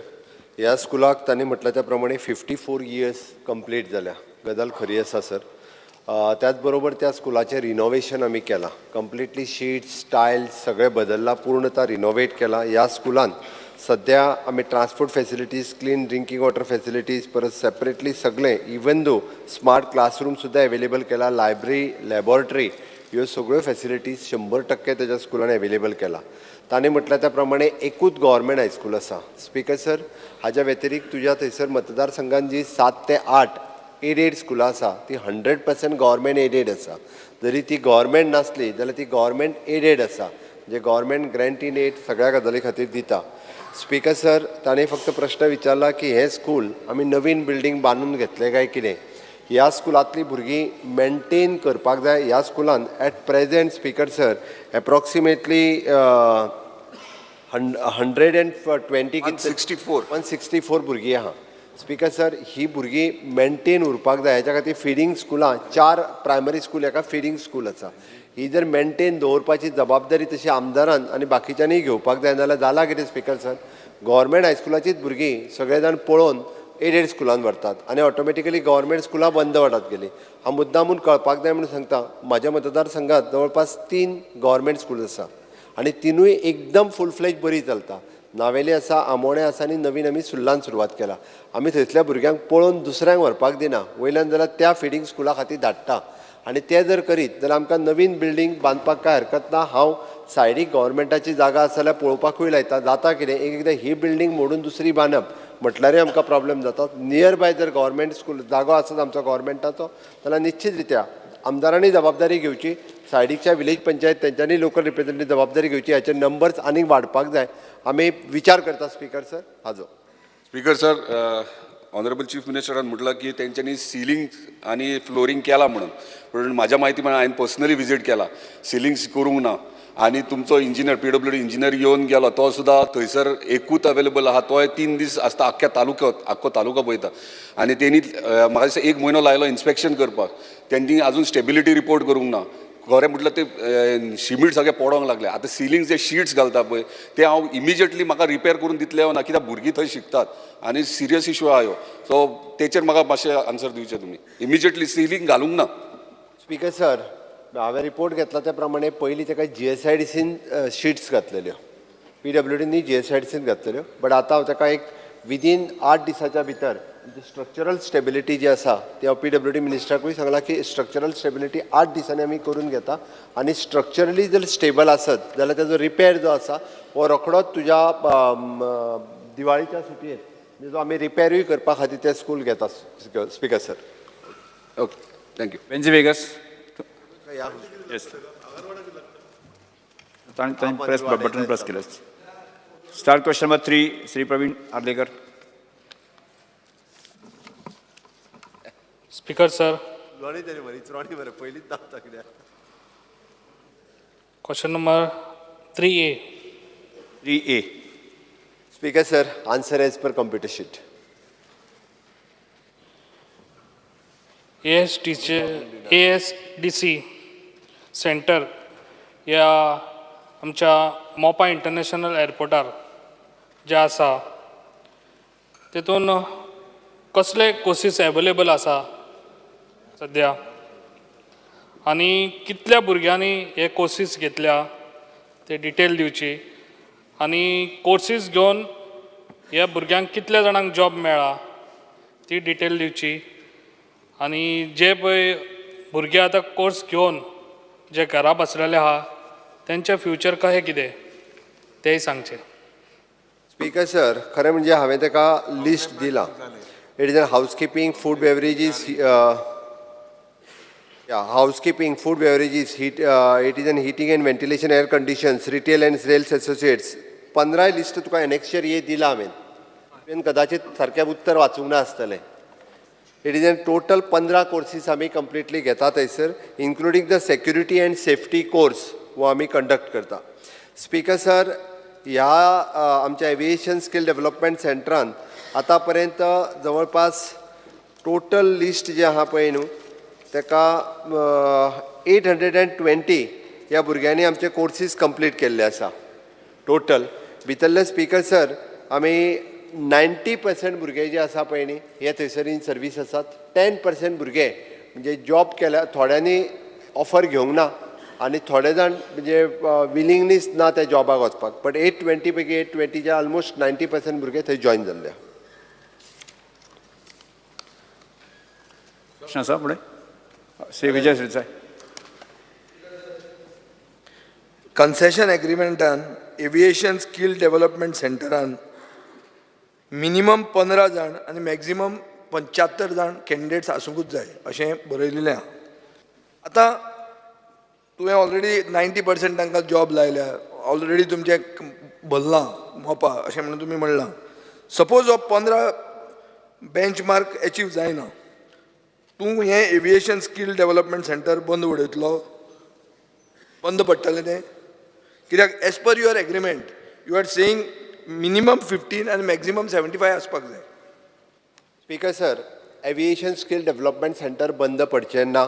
ह्या स्कुलाक तांणी म्हटल्या त्या प्रमाणे 54 years कंप्लीट जाल्या. गजाल खरी आसा सर. त्याच बरोबर त्या स्कुलाचें रिनोवेशन आमी केलां. कंप्लिटली शीट्स टायल्स सगळें बदलला पूर्णता रिनोवेट केला. ह्या स्कुलान सध्या आमी transport facilities, clean drinking water facilities, परत सेपरेटली सगळें इवन दो स्मार्ट क्लासरूम सुद्दां अवेलेबल केला, लायब्ररी, लॅबॉरेटरी ह्यो सगळ्यो फॅसिलिटीज 100% तेज्या स्कुलान अवेलेबल केला. ताणें म्हटल्या त्या प्रमाणे एकूच गव्हर्मेंट हायस्कूल आसा. स्पीकर सर, हाज्या व्यतिरिक्त तुज्या थंयसर मतदारसंघात जी 7 ते 8 एडेड स्कुलां आसा ती 100% गव्हर्मेंट एडेड आसा. जरी ती गव्हर्मेंट नासली जाल्यार ती गव्हर्मेंट एडेड आसा, म्हणजे गव्हर्मेंट ग्रँट इन एड सगळ्या गजाली खातीर दिता. स्पीकर सर, ताणें फक्त प्रश्न विचारला की हें स्कूल आमी नवीन बिल्डींग बांदून घेतलें काय कितें. ह्या स्कुलांतलीं भुरगीं मेंटेन करपाक जाय. ह्या स्कुलान at present speaker sir approximately 164 भुरगीं आहा. स्पीकर सर, ही भुरगीं मेंटेन उरपाक जाय. हेच्या खातीर फिडींग स्कुलां 4 प्रायमरी स्कूल हेका फिडींग स्कूल आसा. ही जर मेंटेन दवरपाची जबाबदारी तशी आमदारान आनी बाकीच्यांनी घेवपाक जाय जाल्यार जाला कितें स्पीकर सर. गव्हर्मेंट हायस्कुलाचीच भुरगीं सगळे जाण पळोवन एडेड स्कुलान व्हरतात आनी ऑटोमॅटिकली गव्हर्मेंट स्कुलां बंद वतात गेली. हांव मुद्दामून कळपाक जाय म्हणून सांगता, म्हाज्या मतदारसंघात जवळपास 3 गव्हर्मेंट स्कूल आसा आनी तिनूय एकदम फूल फ्लेज बरी चलता. नावेली आसा, आमोणे आसा आनी नवीन आमी सुर्लान सुरवात केला. आमी थंयसल्या भुरग्यांक पळोवन दुसऱ्यांक व्हरपाक दिना, वयल्यान जाल्यार त्या फिडींग स्कुला खातीर धाडटा. आनी ते जर करीत जाल्यार आमकां नवीन बिल्डींग बांदपाक कांय हरकत ना. हांव सायडीक गव्हर्मेंटाची जागा आसा जाल्यार पळोवपाकूय लायता. जाता कितें, एकदां ही बिल्डींग मोडून दुसरी बांदप म्हटल्यारय आमकां प्रॉब्लेम जाता. नियर बाय जर गव्हर्मेंट स्कूल जागो आसत आमचो गव्हर्मेंटाचो जाल्यार निश्चित रित्या आमदारांनी जबाबदारी घेवची, सायडीकच्या विलेज पंचायत तेंच्यांनी लोकल रिप्रेझेंटेटिव्ह जबाबदारी घेवची. हाचे नंबर्स आनीक वाडपाक जाय. आमी विचार करता स्पीकर सर हाजो. स्पीकर सर, ऑनरेबल चीफ मिनिस्टरान म्हटलं की त्यांच्यानी सिलिंग आणि फ्लोरिंग केला म्हणून, पण माझ्या माहिती प्रमाणे हांवें पर्सनली विजीट केला, सिलिंग करूंक ना. आणि तुमचो इंजिनियर PWD इंजिनियर येवन गेलो, तो सुद्धा थंयसर एकूच अवेलेबल आहा. तोय 3 दीस आसता आख्ख्या तालुक्यात, आख्खो तालुका पळयता. आनी तेणी म्हाका दिसता 1 म्हयनो लायलो इन्स्पेक्शन करपाक. त्यांनी अजून स्टेबिलिटी रिपोर्ट करूंक ना. खरें म्हटलं ते शिमीट सगळें पडोंक लागले. आतां सिलिंग जे शीट्स घालता पळय ते हांव इमिजिएटली म्हाका रिपेर करून दितले ना, कित्याक भुरगीं थंय शिकतात आनी सिरियस इश्यू आहा ह्यो. सो तेचेर म्हाका मातशें आन्सर दिवचें तुमी. इमिजिएटली सिलिंग घालूंक ना. स्पीकर सर, हांवें रिपोर्ट घेतला त्या प्रमाणे पयलीं ताका GSIDCन शीट्स घातलेल्यो, PWDनी GSIDCन घातलेल्यो. बट आतां हांव ताका एक विदीन 8 दिसाच्या भितर स्ट्रक्चरल स्टेबिलिटी जी आसा ती हांव PWD मिनिस्टराकूय सांगला की स्ट्रक्चरल स्टेबिलिटी 8 दिसांनी आमी करून घेता. आनी स्ट्रक्चरली जर स्टेबल आसत जाल्यार ताजो रिपेर जो आसा हो रोखडोच तुज्या दिवाळीच्या सुटयेर जो आमी रिपेरूय करपा खातीर ते स्कूल घेता speaker sir. Okay, thank you. Venzy Viegas. Yes. Press button press केलं. Start question number 3, Shri Pravin Arlekar. Speaker sir, question number 3A. 3A. Speaker sir, answer as per computer sheet. ASDC centre या आमच्या मोपा इंटरनॅशनल एअरपोर्टार जे आसा तेतून कसले कोर्सीस अवेलेबल आसा सद्या, आनी कितल्या भुरग्यांनी हे कोर्सीस घेतल्या ते डिटेल दिवची, आनी कोर्सीस घेवन ह्या भुरग्यांक कितल्या जाणांक जॉब मेळ्ळा ती डिटेल दिवची, आनी जे पळय भुरगे आतां कोर्स घेवन जे घरा बसलेले आहा त्यांचे फ्युचर कशें कितें तेंय सांगचें. स्पीकर सर, खरें म्हणजे हांवें ताका लिस्ट दिला. It is an housekeeping, food beverages, housekeeping, food beverages, it is an heating and ventilation, air conditions, retail and sales associates. 15 list तुका एनेक्शर ये दिला हांवें. कदाचित सारकें उत्तर वाचूंक ना आसतलें. It is an total 15 courses आमी कंप्लिटली घेता थंयसर, including the security and safety course वो आमी कंडक्ट करता. स्पीकर सर, ह्या आमच्या एविएशन स्किल डेव्हलपमेंट सेंटरान आतां पर्यंत जवळपास टोटल लिस्ट जी आहा पळय न्हू ताका 820 ह्या भुरग्यांनी आमचे कोर्सीस कंप्लीट केल्ले आसा टोटल. भितरले स्पीकर सर आमी 90% भुरगे जे आसा पळय न्ही हे थंयसर इन सर्वीस आसात. 10% भुरगे म्हणजे जॉब केल्या, थोड्यांनी ऑफर घेवंक ना आनी थोडे जाण म्हणजे विलिंगनीस ना त्या जॉबाक वचपाक बट 820 पैकी 820चे ऑलमोस्ट 90% भुरगे थंय जॉइन जाल्ले. प्रश्न आसा फुडें श्री विजय श्रीसाय. कन्सेशन एग्रीमेंटान एविएशन स्कील डेव्हलपमेंट सेंटरान मिनिमम 15 जाण आनी मॅक्झिमम 75 जाण कॅन्डिडेट्स आसूंकूच जाय अशें बरयलेलें आहा. आतां तुवें ऑलरेडी 90% तांकां जॉब लायल्या, ऑलरेडी तुमचें भरलां मोपा अशें म्हणून तुमी म्हणलां. सपोज हो 15 बेंचमार्क एचीव जायना, तूं हें एविएशन स्कील डेव्हलपमेंट सेंटर बंद उडयतलो? बंद पडटलें तें? कित्याक as per your agreement you are saying minimum 15 आनी मॅक्झिमम 75 आसपाक जाय. Speaker sir, aviation skill development centre बंद पडचें ना.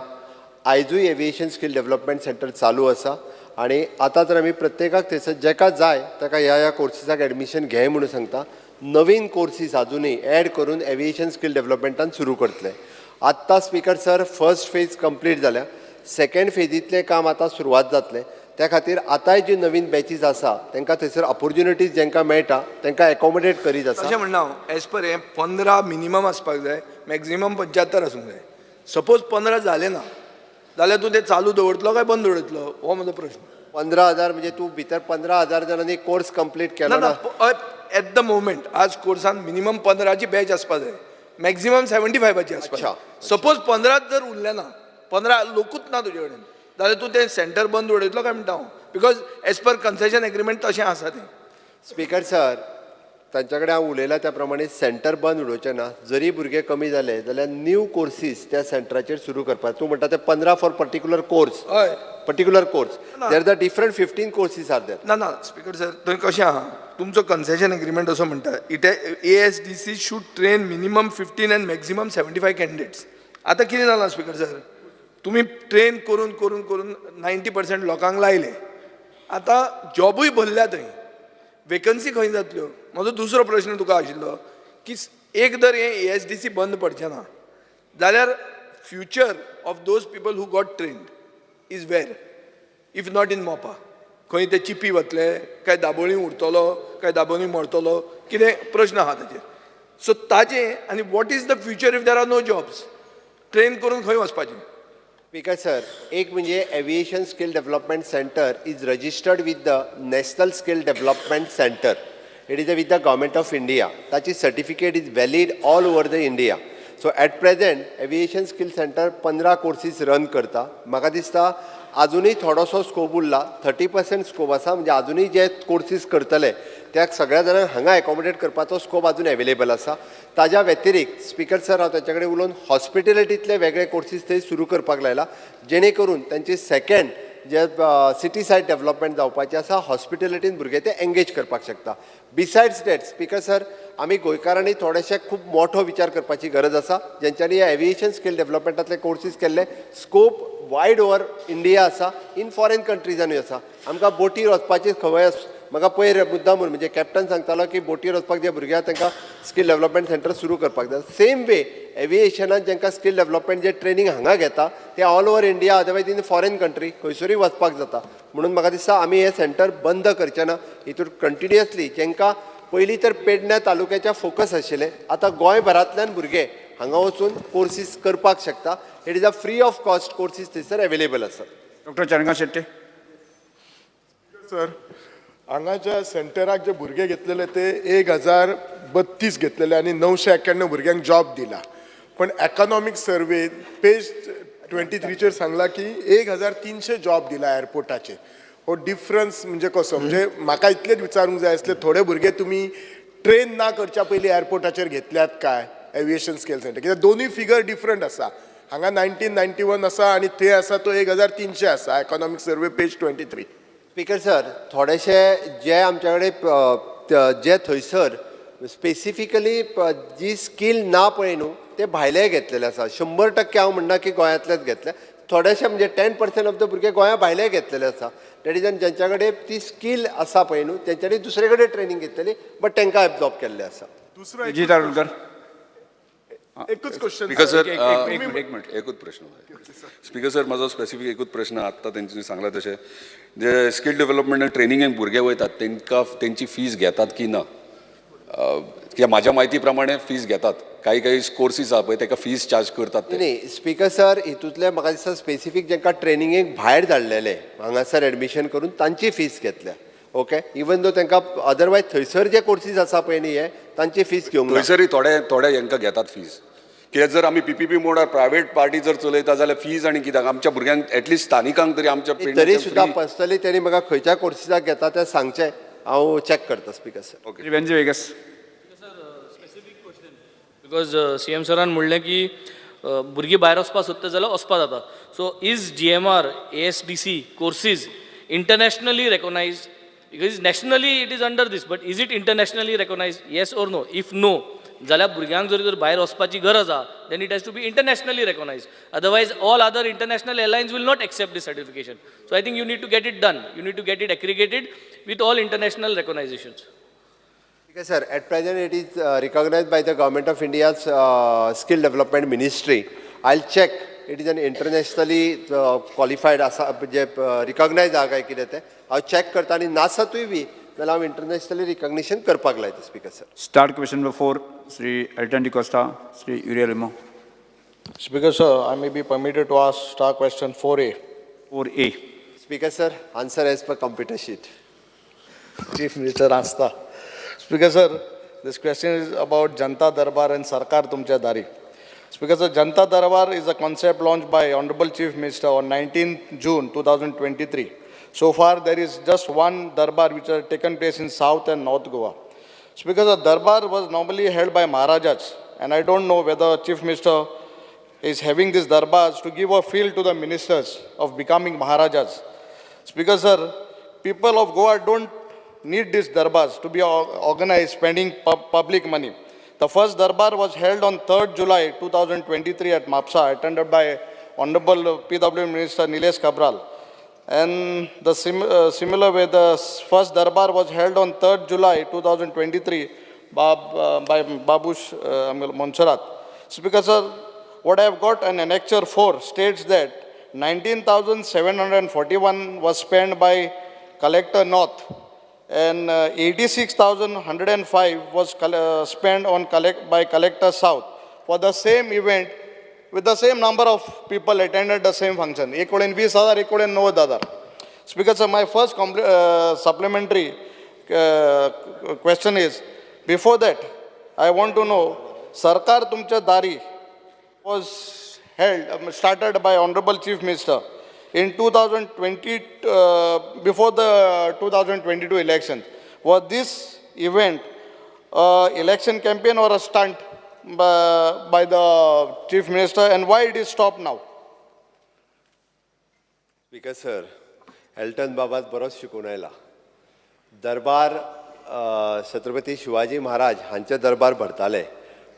आयजूय एविएशन स्कील डेव्हलपमेंट सेंटर चालू आसा आनी आतां तर आमी प्रत्येकाक थंयसर जेका जाय ताका ह्या कोर्सीसाक एडमिशन घे म्हणून सांगता. नवीन कोर्सीस आजुनूय एड करून एविएशन स्कील डेव्हलपमेंटान सुरू करतले. आत्तां speaker sir first phase complete जाल्या, सेकंड फेजीतलें काम आतां सुरवात जातलें. त्या खातीर आतांय जी नवीन बॅचीस आसा तांकां थंयसर ऑपॉर्च्युनिटीज जेंकां मेळटा तांकां एकोमोडेट करीत आसा. अशें म्हणना हांव एज पर हें 15 मिनिमम आसपाक जाय, मॅक्झिमम 75 आसूंक जाय. सपोज 15 जालें ना जाल्यार तूं तें चालू दवरतलो काय बंद उडयतलो हो म्हजो प्रश्न. 15,000 म्हणजे तूं भितर 15,000 जाणांनी कोर्स कंप्लीट केलो ना ना. एट द मोमेंट आज कोर्सान मिनिमम 15ची बॅच आसपाक जाय, मॅक्झिमम 75ची आसपाक जाय. सपोज 15 जर उरले ना, 15 लोकूच ना तुजे कडेन जाल्यार तूं तें सेंटर बंद उडयतलो काय म्हणटा हांव. Because as per concession agreement तशें आसा तें. स्पीकर सर, तांच्या कडेन हांव उलयलां त्या प्रमाणे सेंटर बंद उडोवचें ना. जरी भुरगे कमी जाले जाल्यार न्यू कोर्सीस त्या सेंटराचेर सुरू करपाक. तूं म्हणटा ते 15 फॉर पर्टिक्युलर कोर्स. हय particular course there the different 15 courses are there. ना स्पीकर सर, थंय कशें आहा तुमचो कन्सेशन एग्रीमेंट असो म्हणटा it ASDC should train minimum 15 आनी मॅक्झिमम 75 कॅन्डिडेट्स. आतां कितें जालां स्पीकर सर, तुमी ट्रेन करून करून करून 90% लोकांक लायले. आतां जॉबूय भरल्या थंय, वेकन्सी खंय जातल्यो? म्हजो दुसरो प्रश्न तुका आशिल्लो की एक जर हें ASDC बंद पडचें ना जाल्यार future of those people who got trained is where if not in Mopa. खंय ते चिपी वतले काय दाबोळी उरतलो काय दाबोळी मरतलो, कितें प्रश्न आहा ताचेर. सो ताजें आनी what is the future if there are no jobs? Train करून खंय वचपाचें? स्पीकर सर, एक म्हणजे aviation skill development centre is registered with the national skill development centre. It is with the government of India. ताची certificate is valid all over the India. So at present aviation skill centre 15 courses run करता. म्हाका दिसता अजूनही थोडोसो scope उरला. 30% scope आसा. म्हणजे अजूनही जे कोर्सीस करतले त्या सगळ्या जाणांक हांगा एकोमोडेट करपाचो स्कोप अजून अवेलेबल आसा. ताज्या व्यतिरिक्त स्पीकर सर हांव ताचे कडेन उलोवन हॉस्पिटॅलिटींतले वेगळे कोर्सीस थंय सुरू करपाक लायला, जेणे करून तांचे सेकंड जे सिटी सायड डेव्हलपमेंट जावपाचें आसा हॉस्पिटॅलिटीन भुरगे ते एंगेज करपाक शकता. बिसायड्स डॅट स्पीकर सर, आमी गोंयकारांनी थोडेशे खूब मोठो विचार करपाची गरज आसा. जेंच्यांनी एविएशन स्किल डेव्हलपमेंटांतले कोर्सीस केल्ले स्कोप वायड ओवर इंडिया आसा, इन फॉरेन कंट्रीजांनी आसा. आमकां बोटीर वचपाची खंय म्हाका पयर मुद्दाम म्हणजे कॅप्टन सांगतालो की बोटीर वचपाक जे भुरगे आसा तांकां स्कील डेव्हलपमेंट सेंटर सुरू करपाक जाय. सेम वे एविएशनान जेंकां स्कील डेव्हलपमेंट जे ट्रेनिंग हांगा घेता ते all over India otherwise in foreign country खंयसरूय वचपाक जाता. म्हणून म्हाका दिसता आमी हे सेंटर बंद करचें ना. हितून कंटिन्युअसली जेंकां पयलीं तर पेडण्या तालुक्याच्या फोकस आशिल्ले, आतां गोंयभरांतल्यान भुरगे हांगा वचून कोर्सीस करपाक शकता. It is a free of cost courses थंयसर अवेलेबल आसा. डॉक्टर चरणकांत शेट्टी. सर, हांगाच्या सेंटराक जे भुरगे घेतलेले ते 1032 घेतलेले आनी 991 भुरग्यांक जॉब दिला. पण एकॉनॉमिक सर्वे पेज 23चेर सांगला की 1300 जॉब दिला एअरपोर्टाचेर. हो डिफरन्स म्हणजे कसो? म्हणजे म्हाका इतलेच विचारूंक जाय आसले, थोडे भुरगे तुमी ट्रेन ना करच्या पयलीं एअरपोर्टाचेर घेतल्यात काय एविएशन स्किल सेंटर? कित्याक दोनूय फिगर डिफरंट आसा. हांगा 1991 आसा आनी थंय आसा तो 1300 आसा. एकॉनॉमिक सर्वे पेज 23. स्पीकर सर, थोडेशे जे आमचे कडेन जे थंयसर स्पेसिफिकली जी स्कील ना पळय न्हू ते भायले घेतलेले आसा. 100% हांव म्हणना की गोंयांतलेच घेतले. थोडेशे म्हणजे 10% ऑफ द भुरगे गोंया भायले घेतलेले आसा. डॅट इज जेंच्या कडेन ती स्कील आसा पळय न्हू तेंच्यांनी दुसरे कडेन ट्रेनिंग घेतलेली बट तांकां एब्जॉर्ब केल्ले आसा. दुसरो विजय तारुलकर. एकूच क्वेश्चन स्पीकर सर एक मिनिट एकूच प्रश्न स्पीकर सर माझो स्पेसिफीक एकूच प्रश्न आत्ता त्यांनी सांगला तशें जे स्कील डेव्हलपमेंट आनी ट्रेनिंगेक भुरगे वयतात तांकां तेंची फीज घेतात की ना कित्याक म्हाज्या म्हायती प्रमाणे फीज घेतात काही कोर्सीस आहा पळय ताका फीज चार्ज करतात ते. नाही स्पीकर सर हितूंतले म्हाका दिसता स्पेसिफीक जांकां ट्रेनिंगेक भायर धाडलेले हांगासर एडमिशन करून तांची फीज घेतल्या ओके इवन दो तांकां अदरवायज थंयसर जे कोर्सीस आसा पळय न्ही हे तांची फीज घेवंक ना. थंयसरी थोडे हांकां घेतात फीज कित्याक जर आमी PPP मोडार प्रायवेट पार्टी जर चलयता जाल्यार फीज आनी कित्याक आमच्या भुरग्यांक एटलिस्ट स्थानिकांक तरी आमच्या तरी सुद्दां पर्सनली तेणी म्हाका खंयच्या कोर्सीसाक घेता तें सांगचें हांव चॅक करता speaker sir. Okay Venzy Viegas because CM सरान म्हणलें की भुरगीं भायर वचपाक सोदता जाल्यार वचपा जाता so is GMR ASDC courses internationally recognised because nationally it is under this but is it internationally recognised yes or no if no जाल्यार भुरग्यांक जर भायर वचपाची गरज आहा then it has to be internationally recognised otherwise all other international airlines will not accept this certification so I think you need to get it done you need to get it aggregated with all international रेकॉग्नायझेशन्स. Okay, sir. At present, it is recognized by the Government of India's Skill Development Ministry. I'll check. It is an internationally qualified असा म्हणजे recognized आहा काय कितें तें हांव check करता आनी नासतूय बी जाल्यार हांव इंटरनॅशनली रिकॉग्निशन करपाक लायता speaker sir. Start question number 4 Shri Alton D'Costa Shri युरियलिमो. Speaker sir, I may be permitted to ask star question 4A. 4A. Speaker sir, answer as per computer sheet. Chief Minister Asta. Speaker sir, this question is about Janta Darbar and Sarkar Tumcha Dari. Speaker sir, Janta Darbar is a concept launched by Honorable Chief Minister on 19th June 2023. So far, there is just one Darbar which has taken place in South and North Goa. Speaker sir, Darbar was normally held by Maharajas, and I don't know whether Chief Minister is having these Darbars to give a feel to the ministers of becoming Maharajas. Speaker sir, people of Goa don't need these darbars to be organized spending public money. The first darbar was held on 3rd July 2023 at Mapsa, attended by Honorable PW Minister Nilesh Kabral. And the similar way, the first darbar was held on 3rd July 2023 by Babush Montserrat. Speaker sir, what I have got an Annexure 4 states that 19,741 was spent by Collector North and 86,105 was spent on by Collector South for the same event with the same number of people attended the same function. 1,20,000, 1,90,000. Speaker sir, my first supplementary question is, before that, I want to know, Sarkar Tumcha Dari was held, started by Honorable Chief Minister in 2020, before the 2022 elections. Was this event election campaign or a stunt by the Chief Minister, and why it is stopped now? Speaker sir, Alton बाबात बरोच शिकून आयला. दरबार छत्रपती शिवाजी महाराज हांचे दरबार भरताले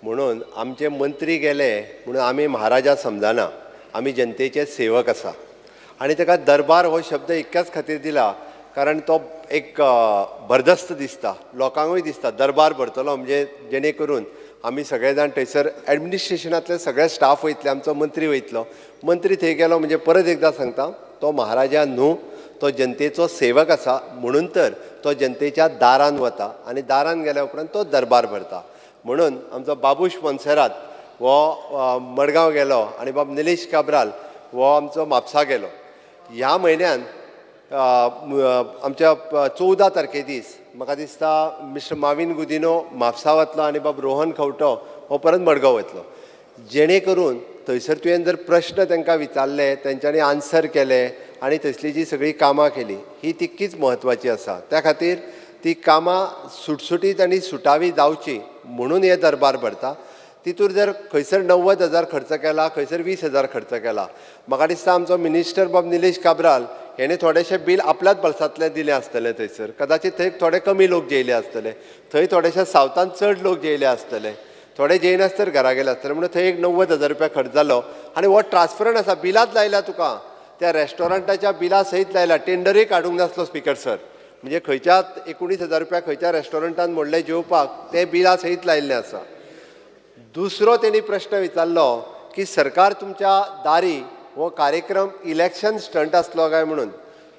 म्हणून आमचे मंत्री गेले म्हणून आमी महाराजा समजना, आमी जनतेचे सेवक आसा. आणि ताका दरबार हो शब्द इतक्याच खातीर दिला कारण तो एक बरदस्त दिसता, लोकांकूय दिसता दरबार भरतलो म्हणजे जेणे करून आमी सगळे जाण थंयसर एडमिनिस्ट्रेशनांतले सगळे स्टाफ वयतले, आमचो मंत्री वयतलो. मंत्री थंय गेलो म्हणजे परत एकदां सांगता, तो महाराजा न्हू, तो जनतेचो सेवक आसा म्हणून तर तो जनतेच्या दारान वता आनी दारान गेल्या उपरांत तो दरबार भरता. म्हणून आमचो बाबूश मोन्सेरात हो मडगांव गेलो आनी बाब निलेश काब्राल हो आमचो म्हापसा गेलो. ह्या म्हयन्यान आमच्या 14 तारखे दीस म्हाका दिसता मिस्टर माविन गुदिनो म्हापसा वतलो आनी बाब रोहन खंवटो हो परत मडगांव वतलो. जेणे करून थंयसर तुवें जर प्रश्न तांकां विचारले, तेंच्यांनी आन्सर केले आनी थंयसली जी सगळी कामां केली ही तितकीच म्हत्वाची आसा. त्या खातीर ती कामां सुटसुटीत आनी सुटावी जावची म्हणून हे दरबार भरता. तितूर जर खंयसर 90,000 खर्च केला, खंयसर 20,000 खर्च केला. म्हाका दिसता आमचो मिनिस्टर बाब निलेश काब्राल हेणे थोडेशे बील आपल्याच बल्सांतले दिले आसतले. थंयसर कदाचित थंय थोडे कमी लोक जेयले आसतले, थंय थोडेशे सावथान चड लोक जेयले आसतले, थोडे जेयनासतर घरा गेले आसतले म्हणून थंय एक 90,000 रुपया खर्च जालो. आनी हो ट्रान्सफरंट आसा, बिलात लायला तुका, त्या रेस्टॉरंटाच्या बिला सयत लायला, टेंडरूय काडूंक नासलो स्पीकर सर. म्हणजे खंयच्या 19,000 रुपया खंयच्या रेस्टॉरंटान मोडले जेवपाक ते बिला सयत लायिल्लें आसा. दुसरो तेणी प्रश्न विचारलो की सरकार तुमच्या दारी हो कार्यक्रम इलेक्शन स्टंट आसलो काय म्हणून.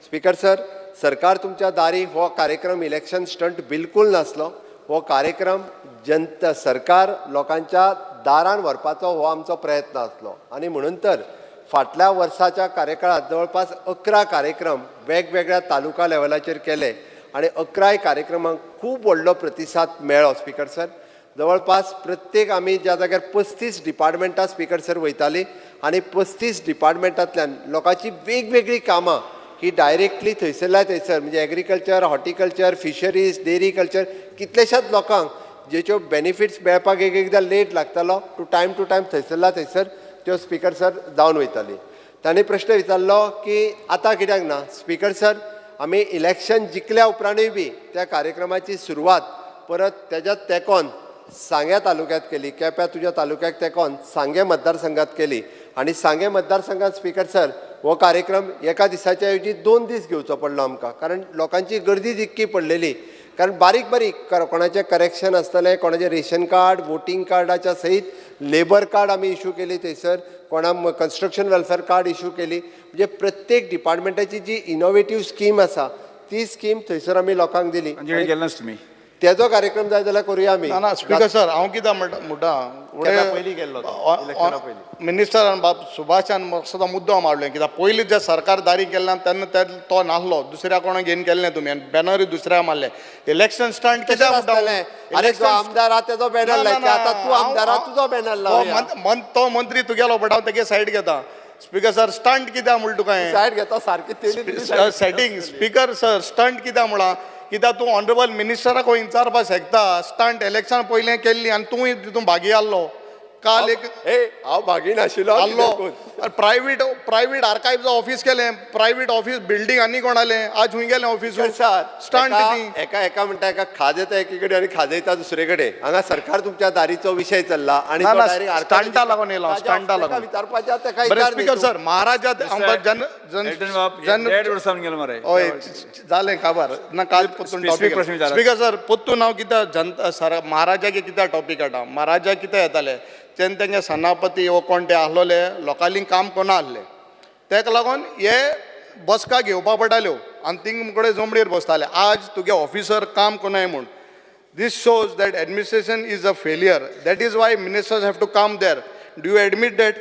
स्पीकर सर, सरकार तुमच्या दारी हो कार्यक्रम इलेक्शन स्टंट बिलकुल नासलो. हो कार्यक्रम सरकार लोकांच्या दारान व्हरपाचो हो आमचो प्रयत्न आसलो. आनी म्हणून तर फाटल्या वर्साच्या कार्यकाळात जवळपास 11 कार्यक्रम वेगवेगळ्या तालुका लेवलाचेर केले आनी 11 कार्यक्रमांक खूब व्हडलो प्रतिसाद मेळ्ळो. स्पीकर सर, जवळपास प्रत्येक आमी ज्या जाग्यार 35 डिपार्टमेंटां स्पीकर सर वयतालीं आनी 35 डिपार्टमेंटांतल्यान लोकांची वेगवेगळी कामां ही डायरेक्टली थंयसरल्या थंयसर म्हणजे agriculture, horticulture, fisheries, dairy culture कितलेशाच लोकांक जेच्यो बेनिफिट्स मेळपाक एकदां लेट लागतालो टू टायम थंयसरल्या थंयसर त्यो स्पीकर सर जावन वयताली. तांणी प्रश्न विचारलो की आतां कित्याक ना. स्पीकर सर, आमी इलेक्शन जिखल्या उपरांतूय बी त्या कार्यक्रमाची सुरवात परत तेज्या तेंकोन सांगे तालुक्यांत केली. केप्यां तुज्या तालुक्याक तेंकोन सांगे मतदारसंघात केली आनी सांगे मतदारसंघात स्पीकर सर हो कार्यक्रम एका दिसाच्या ऐवजी 2 दीस घेवचो पडलो आमकां, कारण लोकांची गर्दी जितकी पडलेली. कारण बारीक बारीक कोणाचें करेक्शन आसतलें, कोणाचें रेशन कार्ड, वोटींग कार्डाच्या सयत लेबर कार्ड आमी इशू केली थंयसर, कोणा कन्स्ट्रक्शन वेलफेअर कार्ड इशू केली. म्हणजे प्रत्येक डिपार्टमेंटाची जी इनोवेटीव स्कीम आसा ती स्कीम थंयसर आमी लोकांक दिली. गेले नास तुमी तेजो कार्यक्रम जाय जाल्यार करुया आमी. ना स्पीकर सर, हांव कित्याक म्हणटा पयलीं गेल्लो इलेक्शना पयलीं मिनिस्टरान बाब सुभाषान म्हाका मुद्दो मारलें कित्याक पयलीं जे सरकार दारी केल्ल्यान तेन्ना तो नासलो, दुसऱ्या कोणाक घेवन केल्लें तुमी आनी बॅनरूय दुसऱ्या मारलें. इलेक्शन स्टंट कित्याक आसतलें? अरे जो आमदार आहा तेजो बॅनर लायता, आतां तूं आमदार आहा तुजो बॅनर लावया. तो मंत्री तुगेलो बट हांव तेगे सायड घेता. स्पीकर सर, स्टंट कित्याक म्हणटा तुका सायड घेता सारकी सेटिंग. स्पीकर सर, स्टंट कित्याक म्हणा कित्याक तूं ऑनरेबल मिनिस्टराक विचारपाक शकता. स्टंट इलेक्शन पयलें केल्ली आनी तूंय तितून भागी आसलो. काल एक हांव भागी नाशिल्लो आसलो. प्रायवेट आर्कायव्हचं ऑफिस केलें, प्रायवेट ऑफिस बिल्डींग आनी कोणालें, आज हूंय गेलें ऑफिस. स्टंट एका म्हणटा एका खाज येता एके कडेन आनी खाज येता दुसरे कडेन. हांगा सरकार तुमच्या दारीचो विशय चल्ला आनी स्टंटा लागून येयलो. स्टंटा लागून विचारपाचें तें कांय बरें स्पीकर सर, महाराजा हय जालें काबार ना. काल पोत्तून टॉपीक स्पीकर सर पोत्तून हांव कित्याक जनता सर महाराजागे कित्याक टॉपीक हाडटा. महाराजा कित्याक येताले तेन्ना तेंगे सेनापती वो कोण ते आसलोले लोकांनी काम कोना आसले, तेका लागून हे बसका घेवपा पडटाल्यो आनी थिंग कडेन जमडीर बसताले. आज तुगे ऑफिसर काम कोनाय म्हूण. This shows that administration is a failure. That is why ministers have to come there. Do you admit that?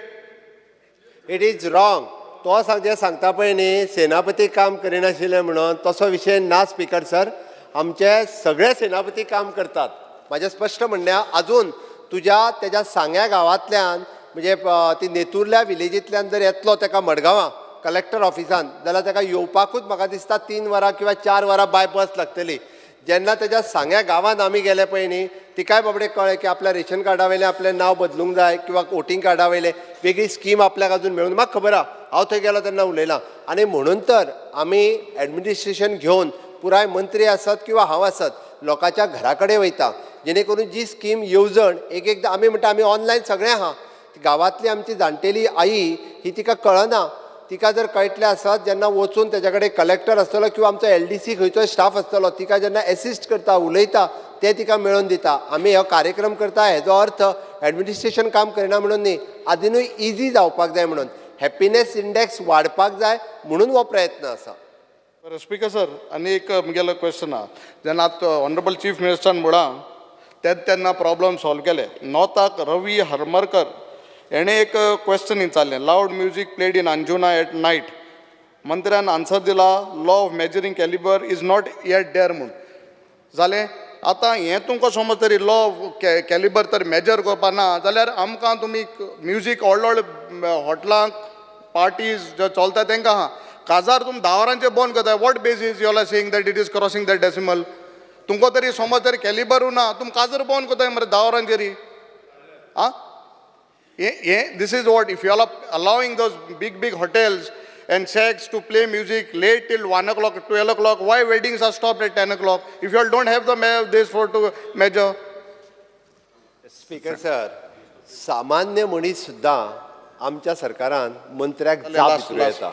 It is wrong. तो सांगता पळय न्ही सेनापती काम करिनाशिल्ले म्हणून, तसो विशय ना स्पीकर सर. आमचे सगळे सेनापती काम करतात. म्हाजें स्पश्ट म्हणणें अजून तेज्या सांग्या गांवांतल्यान म्हणजे ती नेतुर्ल्या विलेजींतल्यान जर येतलो तेका मडगांवां कलेक्टर ऑफिसान जाल्यार तेका येवपाकूच म्हाका दिसता 3 वरां किंवा 4 वरां बाय बस लागतली. जेन्ना तेज्या सांग्या गांवांत आमी गेले पळय न्ही तिकाय बाबडे कळ्ळें की आपल्या रेशन कार्डा वयलें आपलें नांव बदलूंक जाय किंवा वोटींग कार्डा वयलें वेगळी स्कीम आपल्याक अजून मेळून म्हाका खबर आहा. हांव थंय गेलो तेन्ना उलयलां आनी म्हणून तर आमी एडमिनिस्ट्रेशन घेवन पुराय मंत्री आसत किंवा हांव आसत लोकांच्या घरा कडेन वयता जेणे करून जी स्कीम येवजण एकदां आमी म्हणटा आमी ऑनलायन सगळें आहा. गांवांतली आमची जाणटेली आई ही तिका कळना. तिका जर कळटलें आसत जेन्ना वचून तेज्या कडेन कलेक्टर आसतलो किंवा आमचो LDC खंयचोय स्टाफ आसतलो तिका जेन्ना एसिस्ट करता उलयता ते तिका मेळोवन दिता. आमी हो कार्यक्रम करता हेजो अर्थ एडमिनिस्ट्रेशन काम करना म्हणून न्ही, आजुनूय इजी जावपाक जाय म्हणून, हॅपिनेस इंडेक्स वाडपाक जाय म्हणून हो प्रयत्न आसा. स्पीकर सर, आनी एक म्हगेलो क्वेश्चन आहा. जेन्ना ऑनरेबल चीफ मिनिस्टरान म्हणा तेन्ना प्रॉब्लम सॉल्व केले. नॉर्थाक रवी हरमरकर हेणें एक क्वेश्चन विचारलें, loud music played in Anjuna at night. मंत्र्यान आन्सर दिला, law of measuring calibre is not yet there म्हूण. जालें. आतां हें तुमकां समज तरी लॉ ऑफ कॅलिबर तर मेजर करपा ना जाल्यार आमकां तुमी म्युजीक व्हडले व्हडले हॉटलांक पार्टीज जे चलता तांकां आहा काजार तुमी 10 वरांचेर बंद करता. What basis you are saying that it is crossing that decimal. तुमकां तरी समज तरी कॅलिबरू ना तुमी काजार बंद करताय मरे 10 वरांचेरी. आं this is what, if you are allowing those big hotels and shacks to play music late till 1 o'clock, 12 o'clock, why weddings are stopped at 10 o'clock? If you all don't have this for to measure. Speaker sir, सामान्य मनीस सुद्दां आमच्या सरकारान मंत्र्याक जाप विचारूं येता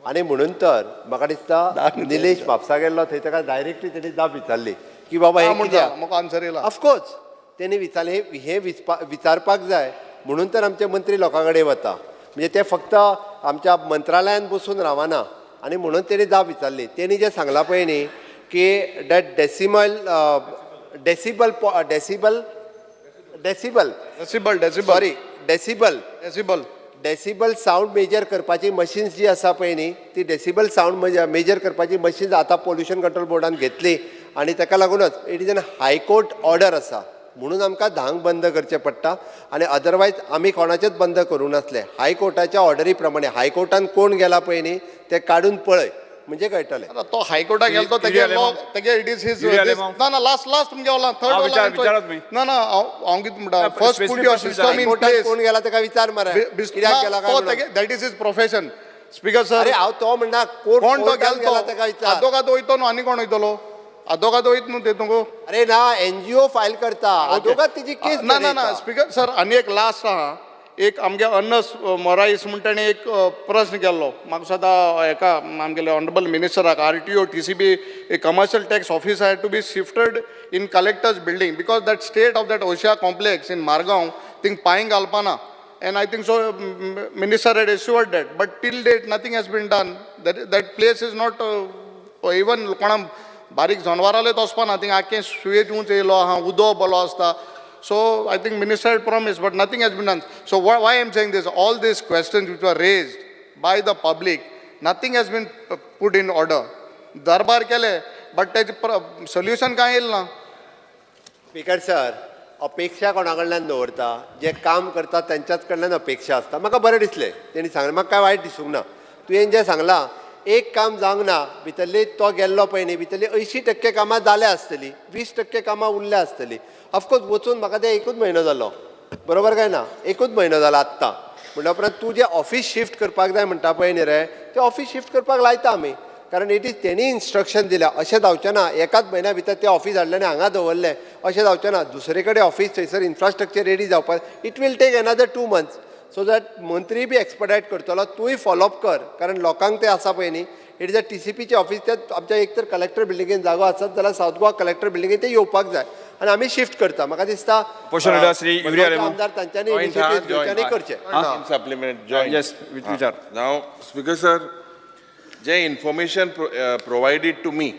आनी म्हणून तर म्हाका दिसता निलेश म्हापसा गेल्लो थंय ताका डायरेक्टली तेणी जाप विचारली की बाबा हे कित्याक. म्हाका आन्सर येयला. ऑफकोर्स त्यांनी विचारपाक जाय म्हणून तर आमचे मंत्री लोकां कडेन वता. म्हणजे ते फक्त आमच्या मंत्रालयात बसून रावना आनी म्हणून तेणी जाप विचारली. तेणी जे सांगला पळय न्ही की that decibel decibel sound measure करपाची मशीन्स जी आसा पळय न्ही ती डेसिबल साऊंड मेजर करपाची मशीन्स आतां पोल्युशन कंट्रोल बोर्डान घेतली आनी ताका लागूनच it is an high court order आसा म्हणून आमकां धांक बंद करचें पडटा आनी अदरवायज आमी कोणाचेच बंद करूं नासले. हायकोर्टाच्या ऑर्डरी प्रमाणे हायकोर्टान कोण गेला पळय न्ही ते काडून पळय म्हणजे कळटलें. तो हायकोर्टाक गेलो तो तेगे इट इज हिज ना ना लास्ट तुमगे वाला थर्ड ना ना हांव कितें म्हणटा first put your system in place. कोण गेला ताका विचार मरे कित्याक गेला काय that is his profession. Speaker sir अरे हांव तो म्हणना कोण तो गेला ताका विचार. आदोगाद वयतो न्हू आनी कोण वयतलो आदोगाद वयत न्हू ते तुमको. अरे ना एनजीओ फायल करता आदोगाद तिची केस ना ना ना स्पीकर सर आनी एक लास्ट आहा एक आमगे अनस मोराईस म्हण ताणें एक प्रश्न केल्लो म्हाका सदां हेका आमगेले ऑनरेबल मिनिस्टराक RTO TCB a commercial tax office had to be shifted in collectors building because that state of that Osia complex in Margao thing पांय घालपाना. And I think so, Minister had assured that. But till date, nothing has been done. That place is not even कोणा बारीक जनवाराले वचपाना thing आख्खें सुयेज उंच येयलो आहा उदो बरो आसता. So I think Minister had promised, but nothing has been done. So why I am saying this, all these questions which were raised by the public, nothing has been put in order. Darbar केले, but त्याचे solution काय येईल ना. Speaker sir अपेक्षा कोणा कडल्यान दवरता जे काम करता त्यांच्याच कडल्यान अपेक्षा आसता. म्हाका बरें दिसलें तेणी सांगलें म्हाका काय वायट दिसूंक ना. तुवें जें सांगलां एक काम जावंक ना भितरली तो गेल्लो पळय न्ही भितरली 80% कामां जाल्या आसतलीं 20% कामां उरल्या आसतलीं. ऑफकोर्स वचून म्हाका ते एकूच म्हयनो जालो बरोबर काय ना एकूच म्हयनो जाला आत्तां. म्हणल्या उपरांत तूं जें ऑफिस शिफ्ट करपाक जाय म्हणटा पळय न्ही रे तें ऑफिस शिफ्ट करपाक लायता आमी कारण इट इज तेणी इन्स्ट्रक्शन दिल्या. अशें जावचें ना एकाच म्हयन्या भितर तें ऑफिस हाडलें आनी हांगा दवरलें अशें जावचें ना. दुसरे कडेन ऑफिस थंयसर इन्फ्रास्ट्रक्चर रेडी जावपाक it will take another 2 months so that मंत्री बी एक्सपर्टायट करतलो तूंय फॉलोअप कर कारण लोकांक तें आसा पळय न्ही इट इज अ TCPचे ऑफिस ते आमच्या एक तर कलेक्टर बिल्डिंगेन जागो आसत जाल्यार सावथ गोवा कलेक्टर बिल्डिंगेन ते येवपाक जाय आनी आमी शिफ्ट करता. म्हाका दिसता आमदार तांच्यांनी इनिशिएटीव्ह घेवचे आनी करचे. सप्लिमेंट यस विचार. नाव स्पीकर सर जे information provided to me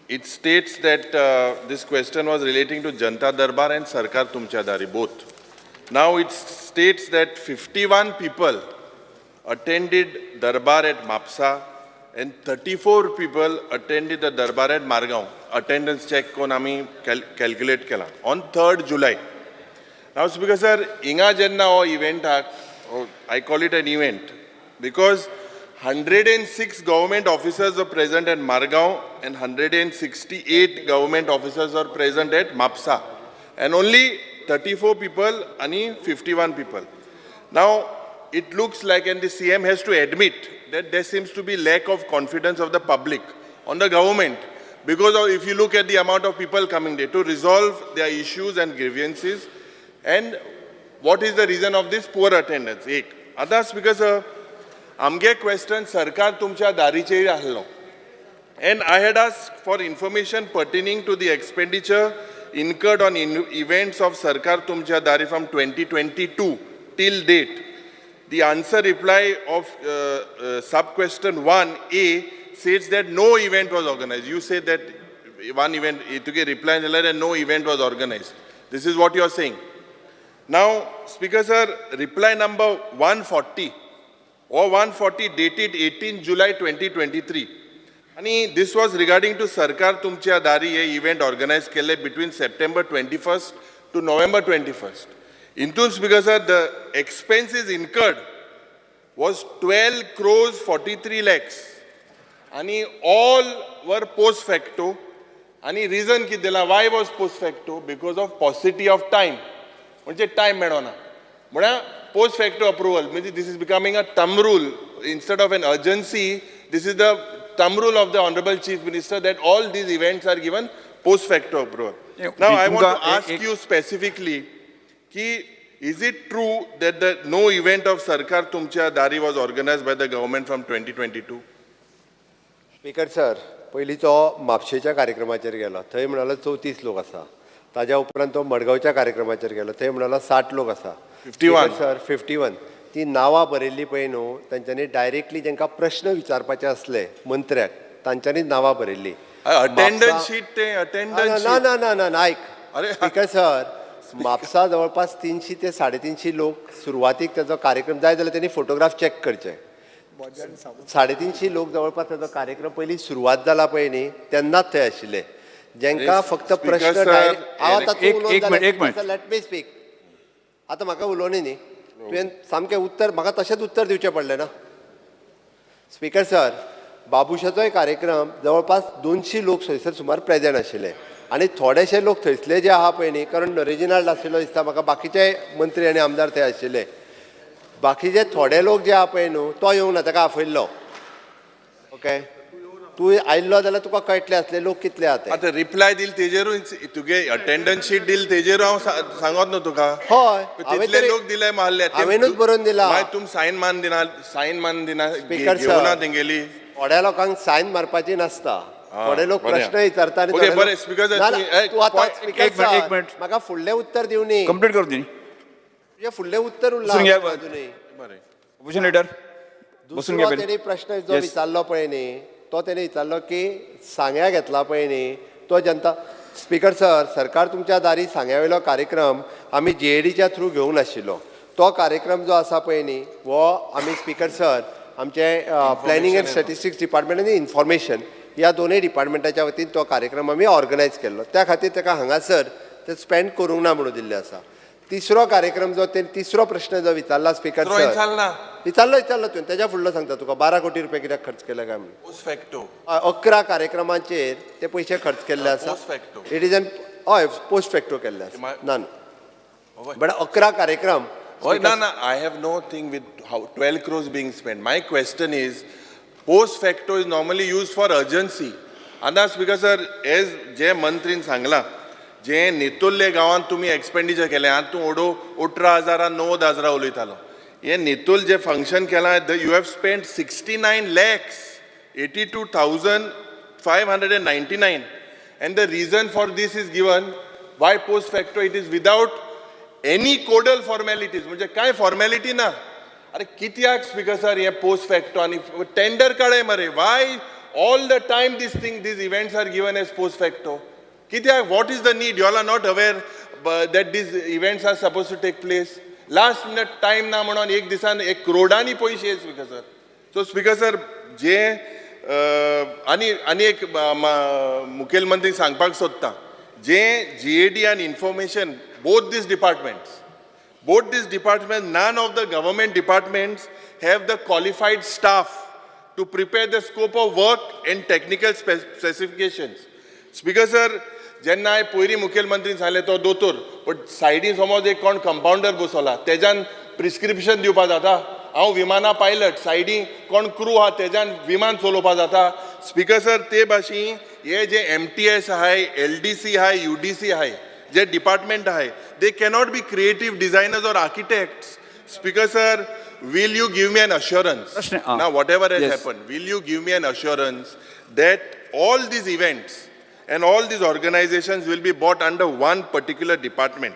it states that this question was relating to Janta Darbar and Sarkar Tumcha Dari both. Now it states that 51 people attended Darbar at Mapsa and 34 people attended the Darbar at Margaon. Attendance check kon ami calculate kela on 3rd July. Now Speaker sir inga jenna o event I call it an event because 106 government officers were present at Margaon and 168 government officers were present at Mapsa and only 34 people and 51 people. Now it looks like and the CM has to admit that there seems to be lack of confidence of the public on the government because of, if you look at the amount of people coming there to resolve their issues and grievances and what is the reason of this poor attendance. Others because आमगे question सरकार तुमच्या दारीचेर आहलो and I had asked for information pertaining to the expenditure incurred on events of Sarkar Tumcha Dari from 2022 till date. The answer reply of sub-question 1A says that no event was organized. You say that one event, it took a reply and no event was organized. This is what you are saying. Now, Speaker sir, reply number 140 or 140 dated 18 July 2023. And this was regarding to Sarkar Tumcha Dari event organized between September 21st to November 21st. Intun Speaker sir, the expenses incurred was 12 crores 43 lakhs. And all were post facto. And reason ki dila, why was post facto? Because of paucity of time. Time medona. Post facto approval, means this is becoming a thumb rule. Instead of an urgency, this is the thumb rule of the Honorable Chief Minister that all these events are given post facto approval. Now I want to ask you specifically, is it true that no event of Sarkar Tumcha Dari was organized by the government from 2022? Speaker sir, पयलीं तो म्हापशेच्या कार्यक्रमाचेर गेलो. थंय म्हणालो 34 लोक आसा ताज्या उपरांत तो मडगांवच्या कार्यक्रमाचेर गेलो थंय म्हणालो 60 लोक आसा 51. सर 51 ती नांवां बरयल्ली पळय न्हू तांच्यांनी डायरेक्टली जांकां प्रश्न विचारपाचे असले मंत्र्याक तांच्यांनी नांवां बरयल्ली अटेंडन्स शीट ते अटेंडन्स ना ना ना ना ना ऐक अरे. स्पीकर सर म्हापसा जवळपास 300 ते 350 लोक सुरवातीक त्याचो कार्यक्रम जाय जाल्यार त्यांनी फोटोग्राफ चॅक करचे 350 लोक जवळपास त्याचो कार्यक्रम पयलीं सुरवात जाला पळय न्ही तेन्नाच थंय आशिल्ले जांकां फक्त प्रश्न sir, हांव आतां एक मिनिट. लेट मी स्पीक आतां म्हाका उलोवनी न्ही तुवें सामकें उत्तर म्हाका तशेंच उत्तर दिवचें पडलें ना स्पीकर सर बाबुशाचोय कार्यक्रम जवळपास 200 लोक थंयसर सुमार प्रेजेंट आशिल्ले आनी थोडेशे लोक थंयसले जे आहा पळय न्ही कारण रेजिनाल्ड आशिल्लो दिसता म्हाका बाकीचे मंत्री आनी आमदार थंय आशिल्ले बाकीचे थोडे लोक जे आहा पळय न्हू तो येवंक ना ताका आफयल्लो ओके तूं आयिल्लो जाल्यार तुका कळटलें आसलें लोक कितले आहा ते आता रिप्लाय दिल तेजेरूय तुगे अटेंडन्स शीट दिल तेजेरू हांव सांगत न्हू तुका हय तितले लोक दिले मारले हांवेनूच बरोवन दिला तुम सायन मान दिना स्पीकर घेवना सर तेंगेली थोड्या लोकांक सायन मारपाची नासता थोडे लोक बरें. प्रश्न विचारता आनी ओके, थोडे बरें, लोक- स्पीकर सर, ना, ना, तुम्ही- तूं आतां एक स्पीकर मिनिट, सर, एक मिनिट. म्हाका फुडलें उत्तर दिवनी कंप्लीट करू दी तुजें फुडलें उत्तर उरलां बसून घ्या. अजुनूय. ऑपोजिशन लिडर बसून घ्या दुसरो पहिले. तेणी प्रश्न जो Yes. विचारलो पळय न्ही तो तेणी विचारलो की सांग्या घेतला पळय न्ही तो जनता स्पीकर सर सरकार तुमच्या दारी सांग्या वयलो कार्यक्रम आमी JADच्या थ्रू घेवंक नाशिल्लो तो कार्यक्रम जो आसा पळय न्ही हो आमी स्पीकर सर आमचे प्लॅनिंग एंड स्टॅटिस्टिक्स डिपार्टमेंट आनी इन्फॉर्मेशन ह्या दोनूय डिपार्टमेंटाच्या वतीन तो कार्यक्रम आमी ऑर्गनायज केल्लो त्या खातीर ताका हांगासर ते स्पेंड करूंक ना म्हणून दिल्ले आसा तिसरो कार्यक्रम जो ते तिसरो प्रश्न जो विचारला स्पीकर सर विचारलो तुवें तेच्या फुडलो सांगता तुका 12 कोटी रुपया कित्याक खर्च केले काय म्हणून पोस्ट फॅक्टो 11 कार्यक्रमांचेर ते पयशे खर्च केल्ले आसा post facto it is N हय पोस्ट फॅक्टो केल्ले आसा ना बट 11 कार्यक्रम No, I have no thing with how 12 crores being spent. My question is, post facto is normally used for urgency. And that's because, sir, as जे मंत्रीन सांगला जे नेतुल्ले गांवांत तुम्ही एक्सपेंडिचर केले आतां तूं ओडो 18,000 9,000 उलयतालो हे नेतुल जे फंक्शन केलां you have spend 69 lakhs 82,599 and the reason for this is given why post facto it is without any codal formalities म्हणजे काय फॉर्मॅलिटी ना अरे कित्याक स्पीकर सर हे पोस्ट फॅक्टो आणि टेंडर काडाय मरे Y all the time these events are given as post facto कित्याक what is the need you all are not aware that these events are supposed to take place last minute time ना म्हणून एक दिसान 1 करोडांनी पयशे speaker sir so speaker sir जे आणि एक मुखेलमंत्री सांगपाक सोदता जे JAD and information both these departments, none of the government departments have the qualified staff to prepare the scope of work and technical specifications. Speaker sir, जेन्ना हांवें पयलीं मुखेलमंत्रीन सांगलें तो दोतोर बट सायडीन समज एक कोण कंपाउंडर बसवला तेज्यान प्रिस्क्रिप्शन दिवपा जाता हांव विमाना पायलट सायडीन कोण क्रू आहा तेज्यान विमान चलोवपा जाता स्पीकर सर ते भाशेन हे जे MTS आहाय LDC आहाय UDC आहाय जे डिपार्टमेंट आहे they cannot be creative designers or architects. Speaker sir, will you give me an assurance now whatever has happened, will you give me an assurance that all these events and all these organizations will be brought under one particular department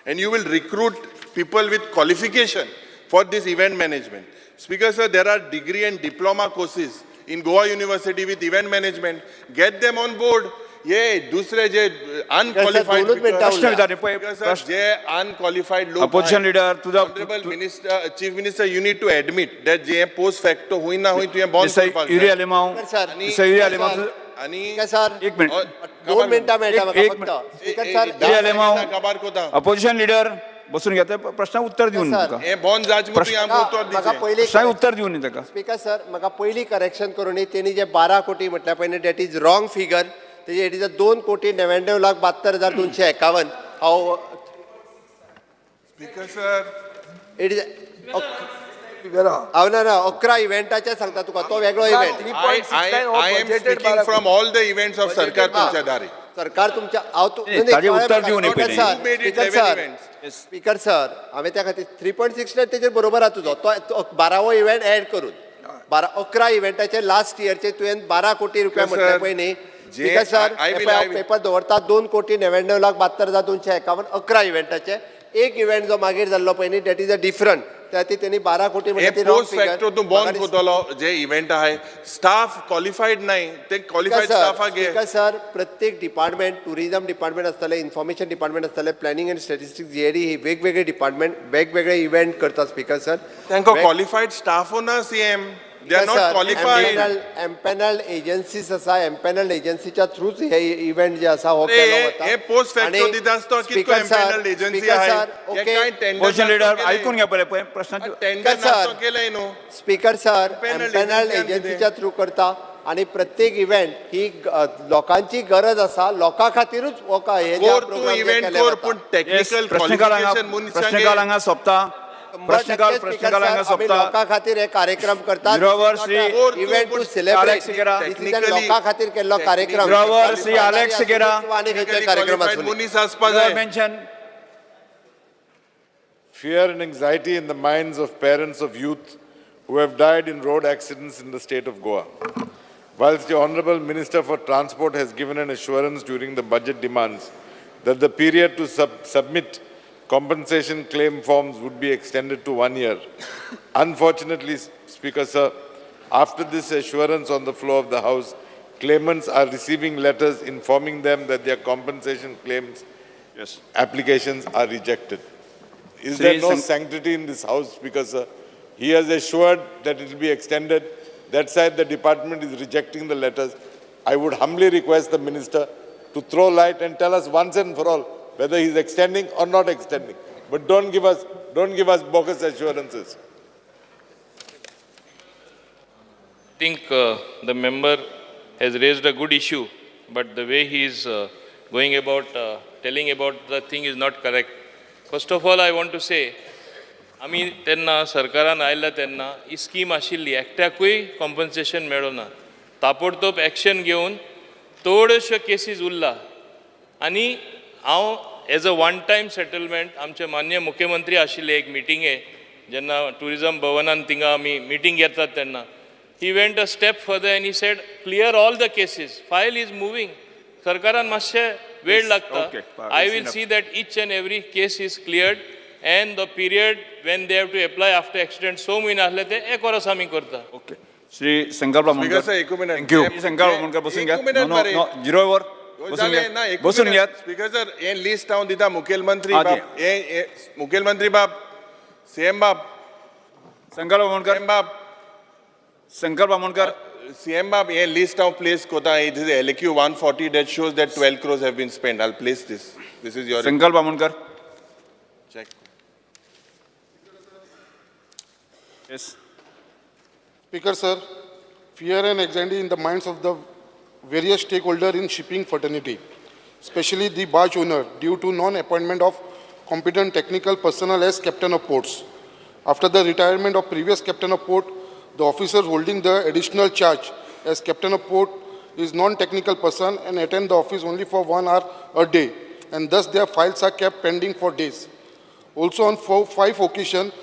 and you will recruit people with qualification for this event management. Speaker sir, there are degree and diploma courses in Goa University with event management, get them on board. ये दुसरे जे अनक्वालिफाईड जे unqualified लोक opposition leader तुझा honourable minister chief minister you need to admit that जे post facto हुई ना हुई तुवें बॉन्ड करपाक युरी आलेमाव आणि सर एक मिनिट 2 मिनटां मेळटा म्हाका फक्त स्पीकर सर युरी आलेमाव काबार कोता अपोजिशन लिडर बसून घ्या प्रश्न उत्तर दिवन तुका हे बॉन्ड जाच मुती आमकां उत्तर म्हाका दिचे पयलीं प्रश्न उत्तर दिवन ताका स्पीकर सर म्हाका पयलीं करेक्शन करून तेणी जे 12 कोटी म्हटल्या पयलीं दॅट इज रॉंग फिगर तेजे इट इज 2,99,72,251 हांव स्पीकर सर इट इज हांव ना 11 इव्हेंटाचे सांगता तुका तो वेगळो event I am speaking from all the events of सरकार तुमच्या दारी सरकार तुमच्या हांव ताजें उत्तर दिवं न्ही पयलीं. स्पीकर सर हांवें त्या खातीर 3.6 तेजेर बरोबर आहा तुजो तो 12वो इव्हेंट एड करून 11 इव्हेंटाचे लास्ट इयरचे तुवें 12 कोटी रुपया म्हटले पळय न्ही स्पीकर सर पेपर दवरतात 2,99,72,251 11 इव्हेंटाचे एक इव्हेंट जो मागीर जाल्लो पळय न्ही दॅट इज अ डिफरंट त्या ती त्यांनी 12 कोटी म्हणजे ती wrong पोस्ट फॅक्टो तूं बंद कोतलो जे इव्हेंट आहाय स्टाफ क्वालिफाईड नाही ते क्वालिफाईड स्टाफ घे स्पीकर सर प्रत्येक डिपार्टमेंट टुरिझम डिपार्टमेंट आसतले इन्फॉर्मेशन डिपार्टमेंट आसतले प्लॅनिंग अँड स्टॅटिस्टिक्स जीएडी ही वेगवेगळे डिपार्टमेंट वेगवेगळे इव्हेंट करतात स्पीकर सर तांकां क्वालिफाईड स्टाफो ना CM they are not qualified empanelled agencies आसा एम्पॅनल्ड एजन्सीच्या थ्रूच हे इव्हेंट जे आसा हो केलो वता हे पोस्ट फॅक्टो दिता आसतो कितको एम्पॅनल्ड एजन्सी आहाय हे काय क्वेश्चन टेंडर लिडर ऐकून घ्या पहिले प्रश्नाची टेंडर नासतो केलंय न्हू स्पीकर सर एम्पॅनल्ड एजन्सीच्या थ्रू करता आणि प्रत्येक इव्हेंट ही लोकांची गरज आसा लोकां खातीरूच हे जे कोर तूं प्रोग्राम इव्हेंट केले कोर वता. पूण टेक्निकल क्वालिफिकेशन म्हणून प्रश्नकाल हांगा सोंपता प्रश्नकाल हांगा सोंपता लोकां खातीर हे कार्यक्रम करतात जिरोवर Shri event to Alex celebrate Sequeira. लोकां खातीर केल्लो कार्यक्रम जिरोवर श्री अलेक्स सिगेरा. आनी खंयचे कार्यक्रम आसूं मनीस आसपा जाय mention Fear and anxiety in the minds of parents of youth who have died in road accidents in the state of Goa. Whilst the Honourable Minister for Transport has given an assurance during the budget demands that the period to submit compensation claim forms would be extended to 1 year. Unfortunately, Speaker Sir, after this assurance on the floor of the House, claimants are receiving letters informing them that their compensation claims applications are rejected. Is there no sanctity in this House, Speaker Sir? He has assured that it will be extended. That side, the department is rejecting the letters. I would humbly request the Minister to throw light and tell us once and for all whether he is extending or not extending. But don't give us bogus assurances. I think the member has raised a good issue, but the way he is going about telling about the thing is not correct. First of all, I want to say, आमी तेन्ना सरकारान आयल्या तेन्ना ही scheme आशिल्ली एकट्याकूय compensation मेळो ना ताबडतोब action घेवन थोड्योश्यो केसीस उरला आनी हांव as a one time settlement आमचे मान्य मुख्यमंत्री आशिल्ले एक मिटिंगे जेन्ना टुरिझम भवनान थिंगा आमी मिटींग घेतात तेन्ना he went a step further and he said clear all the cases file is moving सरकारान मातशें वेळ लागता I will see that each and every case is cleared and the period when they have to apply after accident so many आसले ते एक वर्स आमी करता ओके श्री संकल्प Speaker sir, एक मिनिट. थँक्यू संकल्प बामणकर बसून घ्या एक मिनिट नो मरे. नो जिरोवर बसून जालें ना, घ्या एक बसून मिनिट. घ्या स्पीकर सर हे लिस्ट हांव दिता मुखेलमंत्री हा, बाब हे मुखेलमंत्री बाब सीएम बाब संकल्प बामणकर संकल्प बामणकर सीएम बाब हे लिस्ट हांव प्लेस कोता it is LQ 140 that shows that 12 crores have been spent. I'll place this is your संकल्प Bamankar check. Yes. Speaker sir, fear and anxiety in the minds of the various stakeholders in shipping fraternity, especially the barge owner, due to non-appointment of competent technical personnel as captain of ports. After the retirement of previous captain of port, the officer holding the additional charge as captain of port is non-technical person and attend the office only for 1 hour a day, and thus their files are kept pending for days. Also on 5 occasions,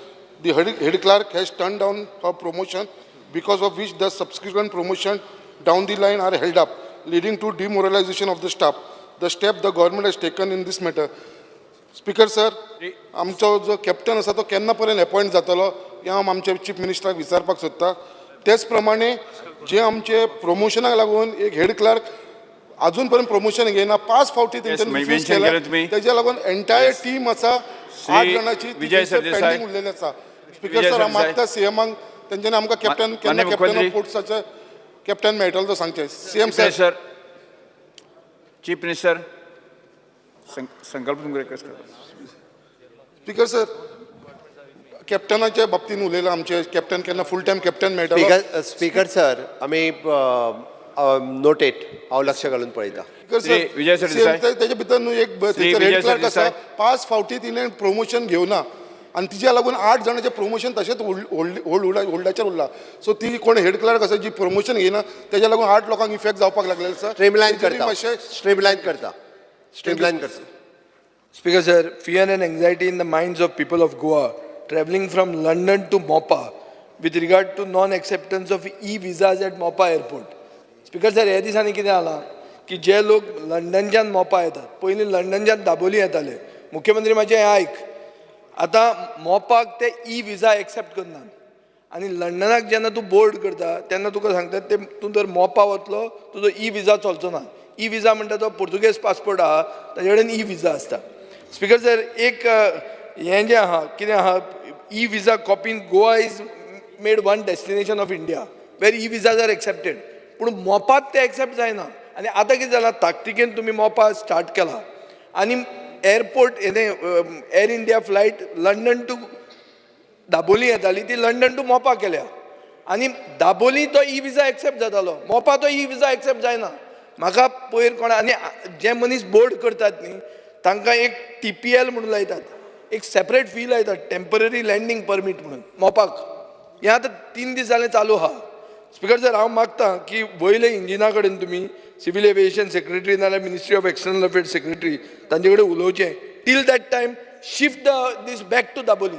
the head clerk has turned down her promotion, because of which the subsequent promotion down the line are held up, leading to demoralization of the staff. The step the government has taken in this matter. Speaker sir, आमचो जो captain आसा तो केन्ना पर्यंत appoint जातलो हें हांव आमच्या चीफ मिनिस्टराक विचारपाक सोदता. तेच प्रमाणे जे आमचे प्रमोशनाक लागून एक हेड क्लर्क अजून पर्यंत प्रमोशन घेयना 5 फावटी तेंच्यानी रिफ्यूज केला तेज्या लागून एंटायर टीम आसा 8 जाणांची पेंडिंग उरलेली आसा. स्पीकर सर हांव मागता सीएमाक तेंच्यांनी आमकां कॅप्टन केन्ना कॅप्टन ऑफ पोर्ट्साचे कॅप्टन मेळटलो तो सांगचे. सीएम सर चीफ मिनिस्टर संकल्प तुमकां रिक्वेस्ट करता. स्पीकर सर कॅप्टनाच्या बाबतीन उलयला आमचे कॅप्टन केन्ना फूल टायम कॅप्टन मेळटलो. स्पीकर सर आमी नोटेट हांव लक्ष घालून पळयता. विजय सरदेसाय तेजे भितर न्हू एक हेड क्लर्क आसा 5 फावटी तिणें प्रमोशन घेवना आनी तिच्या लागून 8 जाणांचें प्रमोशन तशेंच होल्डाचेर उरला. सो ती कोण हेड क्लर्क आसा जी प्रमोशन घेयना तेज्या लागून 8 लोकांक इफेक्ट जावपाक लागलेलो आसा. स्ट्रीमलायन करता. Speaker sir, fear and anxiety in the minds of people of Goa travelling from London to Mopa with regard to non-acceptance of e-visas at Mopa airport. Speaker sir, हे दिसांनी कितें जालां की जे लोक लंडनच्यान मोपा येतात, पयलीं लंडनच्यान दाबोली येताले. मुख्यमंत्री माझे हें आयक, आतां मोपाक ते ई विजा एक्सेप्ट करनात. आनी लंडनाक जेन्ना तूं बोर्ड करता तेन्ना तुका सांगतात ते तूं जर मोपा वतलो तुजो ई विजा चलचो ना. ई विजा म्हणटा तो पोर्तुगेज पासपोर्ट आहा ताजे कडेन ई विजा आसता. स्पिकर सर, एक हें जें आहा कितें आहा, ई विजा कॉपीन Goa is made one destination of India where e visas are accepted. पूण मोपात ते एक्सेप्ट जायना. आनी आतां कितें जालां, ताकतिकेन तुमी मोपा स्टार्ट केला आनी airport Air India flight London to Dabolim येताली ती लंडन टू मोपा केल्या. आनी दाबोली तो ई विजा एक्सेप्ट जातालो, मोपा तो ई विजा एक्सेप्ट जायना. म्हाका पयर कोणा आनी जे मनीस बोर्ड करतात न्ही तांकां एक TPL म्हणून लायतात, एक सेपरेट फी लायतात, टेम्पररी लँडींग परमीट म्हणून मोपाक. हें आतां 3 दीस जालें चालू आहा. स्पिकर सर, हांव मागतां की वयले इंजिना कडेन तुमी सिव्हील एविएशन सेक्रेटरी नाल्यार ministry of external affairs secretary तांचे कडेन उलोवचें. Till that time shift this back to Dabolim.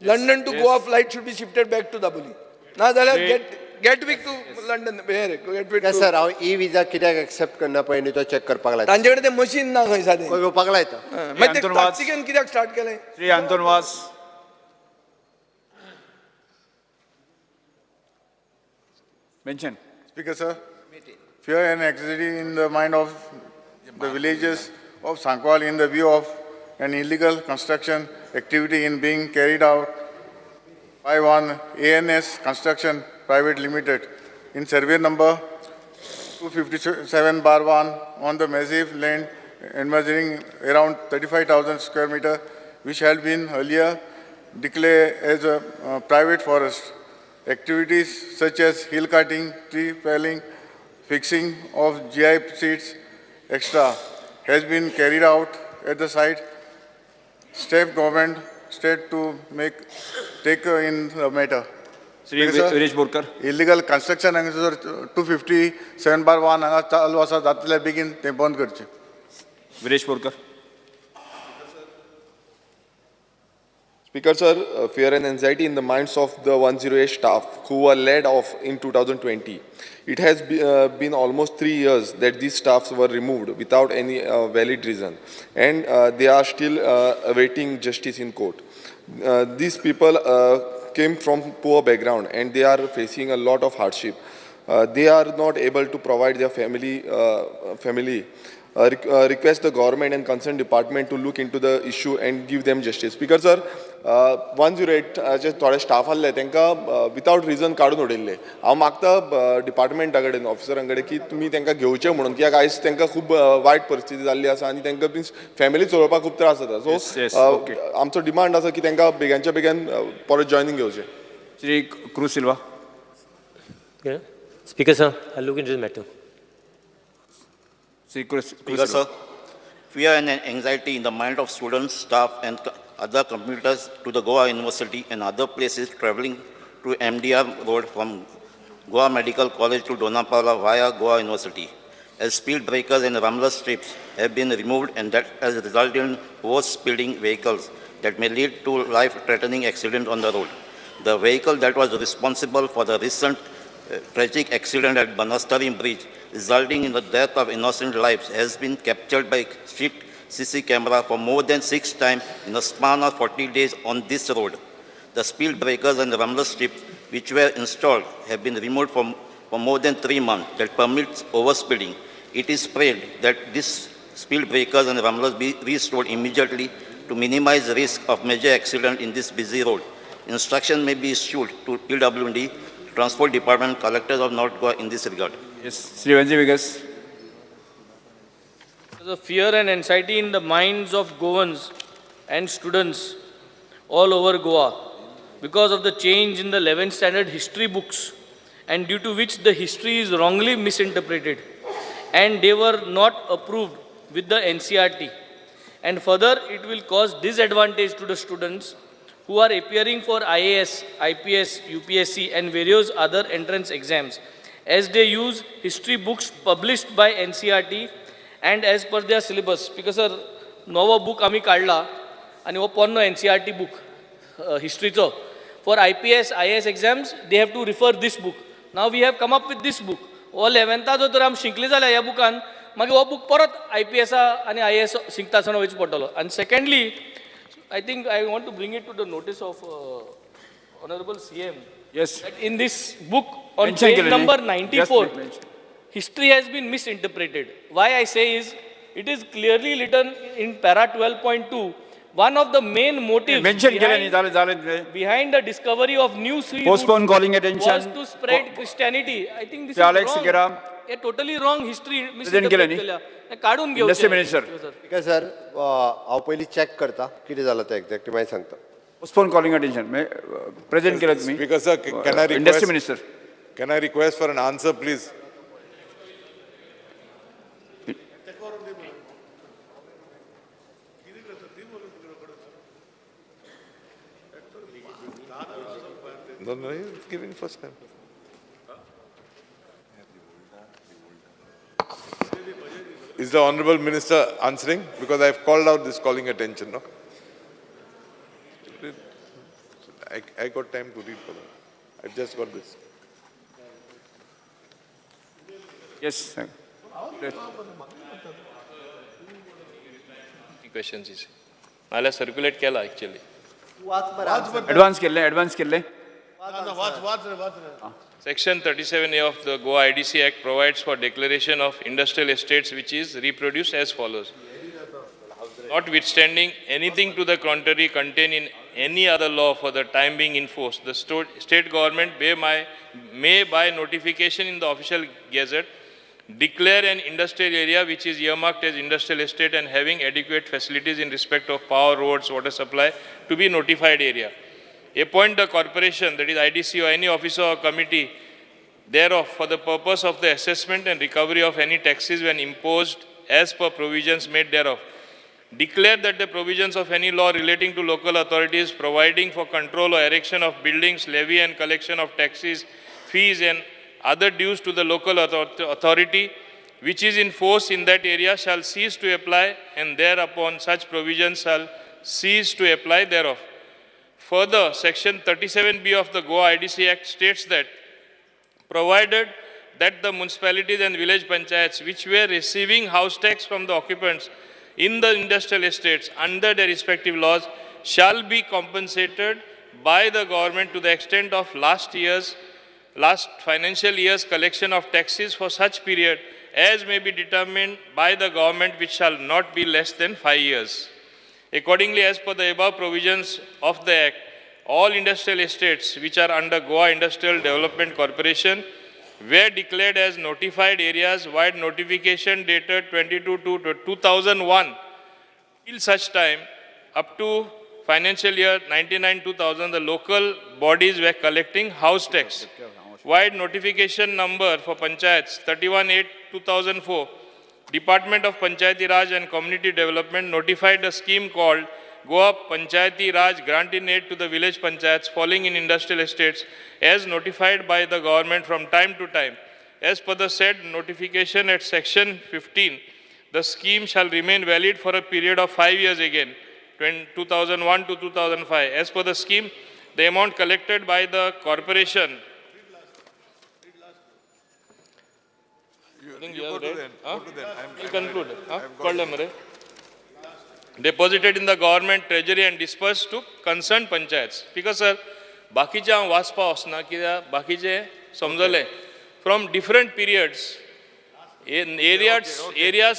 London to Goa flight should be shifted back to Dabolim. ना जाल्यार Gatwick to London Gatwick. Sir, हांव ई विजा कित्याक एक्सेप्ट करना पळय तो चॅक करपाक लायता. तांचे कडेन तें मशीन ना खंय सादें. घेवपाक लायता. मागीर ते ताकतिकेन कित्याक स्टार्ट केलें? श्री अंतोन वास. Mention. Speaker, sir, fear and anxiety in the mind of the villagers of Sankwal in the view of an illegal construction activity in being carried out by one ANS Construction Private Limited in survey number 257/1 on the massive land encompassing around 35,000 square meter, which had been earlier declared as a private forest. Activities such as hill cutting, tree felling, fixing of GI seats, etc. has been carried out at the site. State government state to take in the matter. Shri Viresh Borkar. Illegal construction हांगा जर 257/1 हांगा चालू आसा जातले बेगीन ते बंद करचे. Viresh Borkar. Speaker, sir, fear and anxiety in the minds of the 108 staff who were laid off in 2020. It has been almost 3 years that these staffs were removed without any valid reason, and they are still awaiting justice in court. These people came from poor background and they are facing a lot of hardship. They are not able to provide their family. Request the government and concerned department to look into the issue and give them justice. Speaker, sir, 108 जे थोडे staff आसले तांकां without region काडून उडयल्ले. हांव मागता डिपार्टमेंटा कडेन ऑफिसरां कडेन की तुमी तांकां घेवचें म्हणून, कित्याक आयज तांकां खूब वायट परिस्थिती जाल्ली आसा आनी तांकां मीन्स फॅमिली चलोवपाक खूब त्रास जाता. सो आमचो डिमांड आसा की तांकां बेगानच्या बेगीन परत जॉयनिंग घेवचें. Shri cruise Silva. Speaker, sir, I'll look into the matter. Speaker, sir, fear and anxiety in the mind of students, staff, and other commuters to the Goa University and other places traveling to MDR Road from Goa Medical College to Donapala via Goa University, as speed breakers and rumbler strips have been removed, and that has resulted in over-speeding vehicles that may lead to life-threatening accidents on the road. The vehicle that was responsible for the recent tragic accident at Banastari Bridge, resulting in the death of innocent lives, has been captured by street CC camera for more than 6 times in a span of 40 days on this road. The speed breakers and the rumbler strips which were installed have been removed for more than 3 months that permits overspeeding. It is prayed that these speed breakers and rumblers be restored immediately to minimize the risk of major accident in this busy road. Instruction may be issued to PWD, Transport Department, collectors of North Goa in this regard. Yes, Sri Vanji Vigas. The fear and anxiety in the minds of Goans and students all over Goa because of the change in the 11th standard history books, and due to which the history is wrongly misinterpreted and they were not approved with the NCRT. And further, it will cause disadvantage to the students who are appearing for IAS, IPS, UPSC and various other entrance exams, as they use history books published by NCRT and as per their syllabus. Because sir, novo book आमी काढला आणि वो पोन्नो NCRT book historyचो. For IPS, IAS exams, they have to refer this book. Now we have come up with this book. All 11th जो तर आम शिकले जाल्या ह्या बुकान मागीर हो बूक परत IPS आनी IAS शिकता आसतना वयचो पडटलो. आनी secondly I think I want to bring it to the notice of Honorable CM. Yes. That in this book on Mention page केलेली. number Just 94, mention. history has been misinterpreted. Why I say is, it is clearly written in para 12.2, one of the main motives Mention केलेली. behind, झाले. behind the discovery of new sea Postpone routes calling was attention. to spread Christianity. I think this is Alex wrong. Geram. A totally wrong history Present misinterpret केलेली. केल्या. हे काढून घेऊ Industry Minister. ठीक आहे sir हांव पयलीं चॅक करता कितें जालां तें एक्झॅक्ट मागीर सांगता. Postpone calling attention. Present केलं तुम्ही. Speaker sir, can I request? Industry Minister. Can I request for an answer, please? No, you're giving first time. Is the Honorable Minister answering? Because I've called out this calling attention, no? I got time to read for that. I've just got this. Yes. Sir. Questions is. नाल्या circulate केला actually. Advance केले. Section 37A of the Goa IDC Act provides for declaration of industrial estates which is reproduced as follows. Notwithstanding anything to the contrary contained in any other law for the time being in force, the state government may by notification in the official gazette declare an industrial area which is earmarked as industrial estate and having adequate facilities in respect of power, roads, water supply to be notified area. Appoint the corporation, that is IDC, or any officer or committee thereof for the purpose of the assessment and recovery of any taxes when imposed as per provisions made thereof. Declare that the provisions of any law relating to local authorities providing for control or erection of buildings, levy and collection of taxes, fees and other dues to the local authority which is in force in that area shall cease to apply, and thereupon such provisions shall cease to apply thereof. Further, Section 37B of the Goa IDC Act states that provided that the municipalities and village panchayats which were receiving house tax from the occupants in the industrial estates under their respective laws shall be compensated by the government to the extent of last financial year's collection of taxes for such period as may be determined by the government, which shall not be less than 5 years. Accordingly, as per the above provisions of the Act, all industrial estates which are under Goa Industrial Development Corporation were declared as notified areas wide notification dated 22/2001. Till such time, up to financial year 99-2000, the local bodies were collecting house tax. Wide notification number for panchayats 31/8/2004. Department of Panchayati Raj and Community Development notified a scheme called Goa Panchayati Raj Grant in Aid to the village panchayats falling in industrial estates as notified by the government from time to time. As per the said notification at section 15, the scheme shall remain valid for a period of 5 years again, 2001 to 2005. As per the scheme, the amount collected by the corporation deposited in the government treasury and dispersed to concerned panchayats. Because sir, बाकीचे हांव वाचपा वचना कित्याक बाकीचे समजले from different periods areas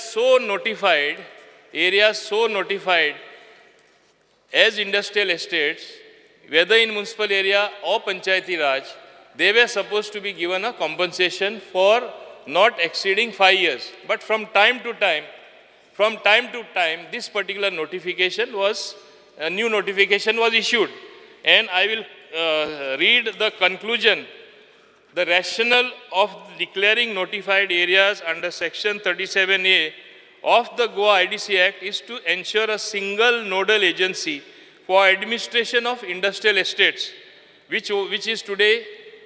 so notified as industrial estates, whether in municipal area or panchayati raj, they were supposed to be given a compensation for not exceeding 5 years. But from time to time, this particular notification a new notification was issued. And I will read the conclusion. The rationale of declaring notified areas under section 37A of the Goa IDC Act is to ensure a single nodal agency for administration of industrial estates, which is today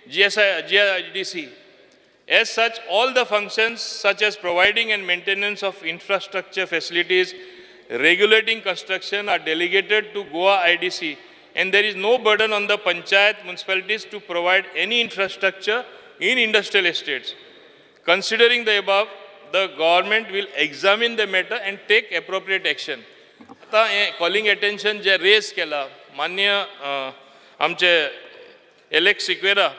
GIDC. As such, all the functions such as providing and maintenance of infrastructure facilities, regulating construction are delegated to Goa IDC, and there is no burden on the panchayat municipalities to provide any infrastructure in industrial estates. Considering the above, the government will examine the matter and take appropriate action. आता calling attention जे raise केला मान्य आमचे Alex Sequeira,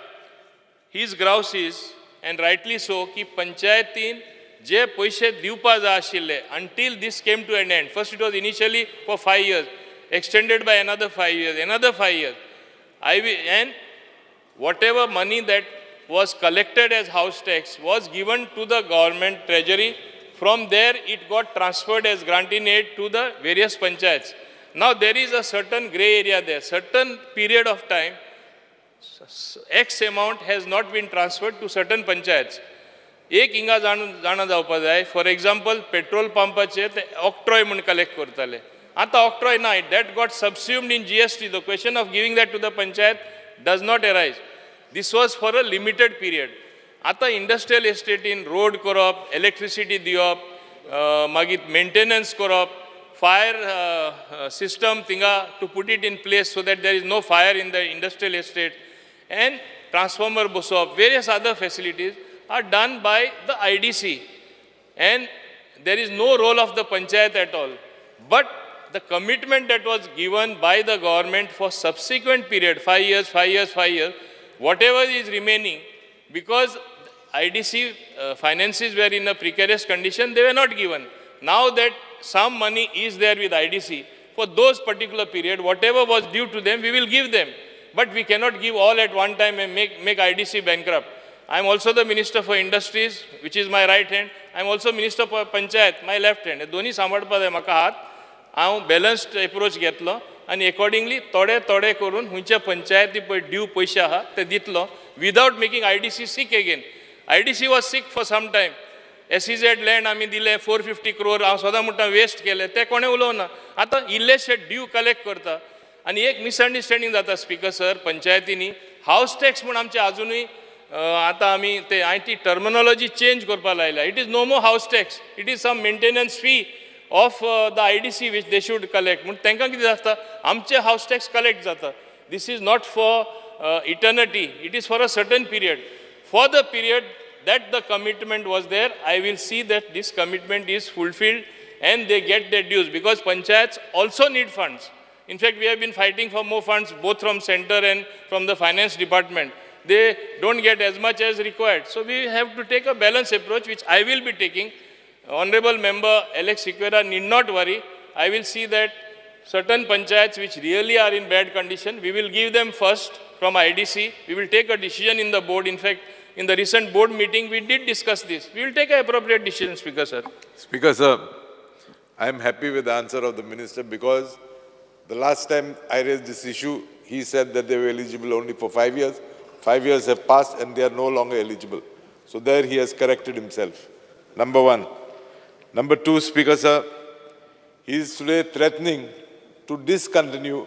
his grouse is, and rightly so, की पंचायतीन जे पैसे दिवपा जाय आशिल्ले until this came to an end. First it was initially for 5 years, extended by another 5 years, another 5 years. And whatever money that was collected as house tax was given to the government treasury. From there, it got transferred as granting aid to the various panchayats. Now, there is a certain grey area there. Certain period of time, X amount has not been transferred to certain panchayats. एक हिंगा जाणा जावपा जाय, for example petrol पंपाचे ते octroi म्हणून collect करताले. आतां octroi ना, that got subsumed in GST. The question of giving that to the panchayat does not arise. This was for a limited period. आतां इंडस्ट्रियल एस्टेटीन रोड करप, इलेक्ट्रिसिटी दिवप, मागीर maintenance करप, fire system thinga to put it in place so that there is no fire in the industrial estate, and transformer busop, various other facilities are done by the IDC, and there is no role of the panchayat at all. But the commitment that was given by the government for subsequent period, 5 years, 5 years, 5 years, whatever is remaining, because IDC finances were in a precarious condition, they were not given. Now that some money is there with IDC, for those particular period, whatever was due to them, we will give them. But we cannot give all at one time and make IDC bankrupt. I am also the Minister for Industries, which is my right hand. I am also Minister for Panchayat, my left hand. दोन्ही सांबाळपा जाय म्हाका हात. हांव balanced approach घेतलो आनी accordingly थोडे थोडे करून खंयच्या पंचायती पळय ड्यू पयशे आहा ते दितलो, without making IDC sick again. IDC was sick for some time. SEZ land आमी दिले 450 crore, हांव सदां म्हणटा वेस्ट केले, ते कोणें उलोवना. आतां इल्लेशे ड्यू कलेक्ट करता आनी एक मिसअंडरस्टँडींग जाता स्पीकर सर पंचायतींनी. हावस टॅक्स म्हूण आमचे अजुनूय आतां आमी ते हांवें ती टर्मिनॉलॉजी चेंज करपाक लायल्या. It is no more house tax, it is some maintenance fee of the IDC which they should collect. म्हूण तांकां कितें जाता, आमचे हावस टॅक्स कलेक्ट जाता. This is not for eternity, it is for a certain period. For the period that the commitment was there, I will see that this commitment is fulfilled and they get their dues, because panchayats also need funds. In fact, we have been fighting for more funds both from center and from the finance department. They don't get as much as required. So we have to take a balanced approach, which I will be taking. Honorable Member Alex Siqueira need not worry. I will see that certain panchayats which really are in bad condition, we will give them first from IDC. We will take a decision in the board. In fact, in the recent board meeting, we did discuss this. We will take an appropriate decision, Speaker Sir. Speaker Sir, I am happy with the answer of the Minister, because the last time I raised this issue, he said that they were eligible only for 5 years. 5 years have passed and they are no longer eligible. So there he has corrected himself. Number one. Number two, Speaker Sir, he is today threatening to discontinue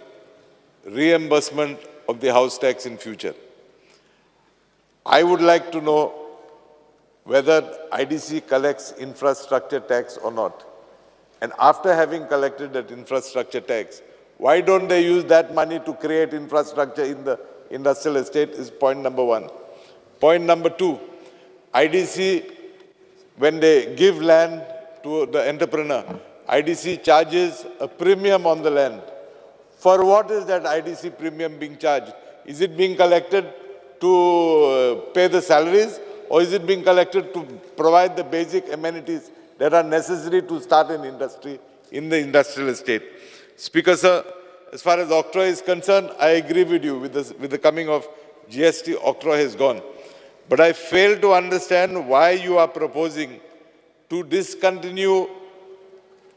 reimbursement of the house tax in future. I would like to know whether IDC collects infrastructure tax or not. And after having collected that infrastructure tax, why don't they use that money to create infrastructure in the industrial estate is point number one. Point number two, IDC, when they give land to the entrepreneur, IDC charges a premium on the land. For what is that IDC premium being charged? Is it being collected to pay the salaries, or is it being collected to provide the basic amenities that are necessary to start an industry in the industrial estate? Speaker Sir, as far as octroi is concerned, I agree with you. With the coming of GST, octroi has gone. But I fail to understand why you are proposing to discontinue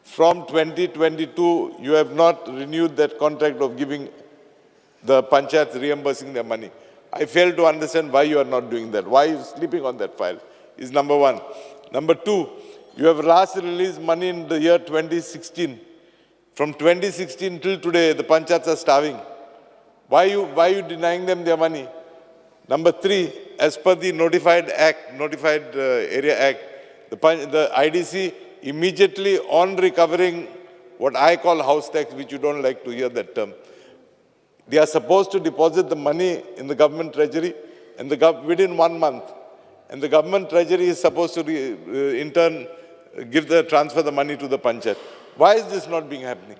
from 2022. You have not renewed that contract of giving the panchayats reimbursing their money. I fail to understand why you are not doing that. Why are you sleeping on that file is number one. Number two, you have last released money in the year 2016. From 2016 till today, the panchayats are starving. Why are you denying them their money? Number three, as per the Notified Area Act, the IDC immediately on recovering what I call house tax, which you don't like to hear that term, they are supposed to deposit the money in the government treasury, and within 1 month, and the government treasury is supposed to, in turn, transfer the money to the panchayat. Why is this not being happening?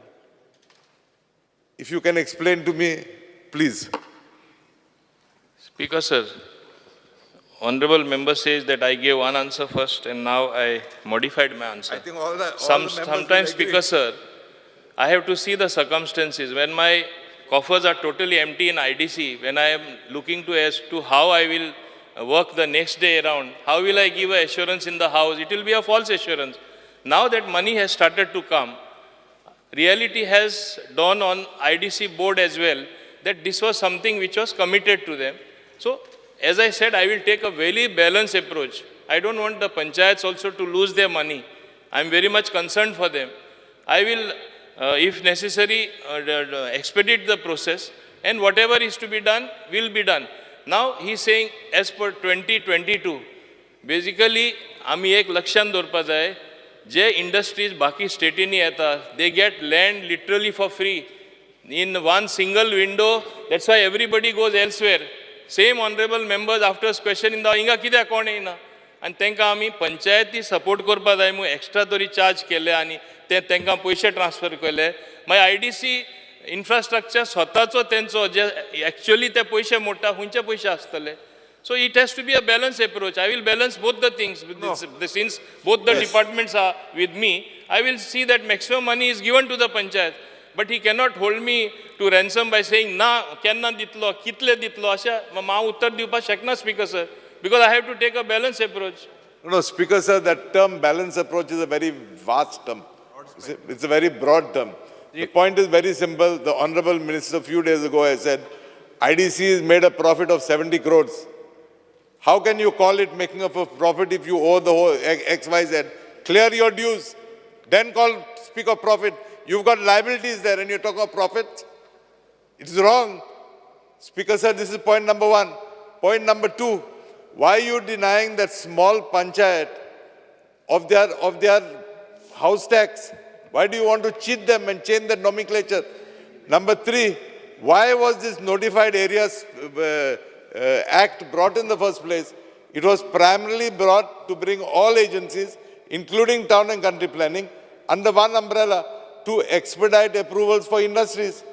If you can explain to me, please. Speaker, sir, honorable member says that I gave one answer first and now I modified my answer. I think all the members Sometimes, will agree. Speaker, sir, I have to see the circumstances. When my coffers are totally empty in IDC, when I am looking to as to how I will work the next day around, how will I give assurance in the house? It will be a false assurance. Now that money has started to come, reality has dawned on IDC board as well that this was something which was committed to them. So, as I said, I will take a very balanced approach. I don't want the panchayats also to lose their money. I am very much concerned for them. I will, if necessary, expedite the process, and whatever is to be done will be done. Now, he is saying, as per 2022, basically, आम्ही एक लक्षात दवरपा जाय, जे industries बाकी स्टेटीनी येता, they get land literally for free. In one single window, that's why everybody goes elsewhere. Same honorable members after question in the हिंगा कित्याक कोण येना आनी तांकां आमी पंचायती सपोर्ट करपा जाय म्हूण एक्स्ट्रा तरी चार्ज केले आनी तांकां पयशे ट्रान्सफर केले मागीर आयडीसी इन्फ्रास्ट्रक्चर स्वताचो तेंचो जे एक्चुअली ते पयशे मोडटा खंयचे पयशे आसतले so it has to be a balanced approach. I will balance both the things since both the departments are with me. I will see that maximum money is given to the panchayat. But he cannot hold me to ransom by saying, na, kenna ditlo, kitle ditlo, asha, ma uttar diupa shakna, Speaker sir, because I have to take a balanced approach. No, Speaker sir, that term balanced approach is a very vast term. It's a very broad term. The point is very simple. The Honorable Minister a few days ago has said, IDC has made a profit of 70 crores. How can you call it making up a profit if you owe the whole XYZ? Clear your dues, then speak of profit. You've got liabilities there and you're talking of profits. It is wrong. Speaker sir, this is point number one. Point number two, why are you denying that small panchayat of their house tax? Why do you want to cheat them and change the nomenclature? Number three, why was this notified areas act brought in the first place? It was primarily brought to bring all agencies, including town and country planning, under one umbrella, to expedite approvals for industries.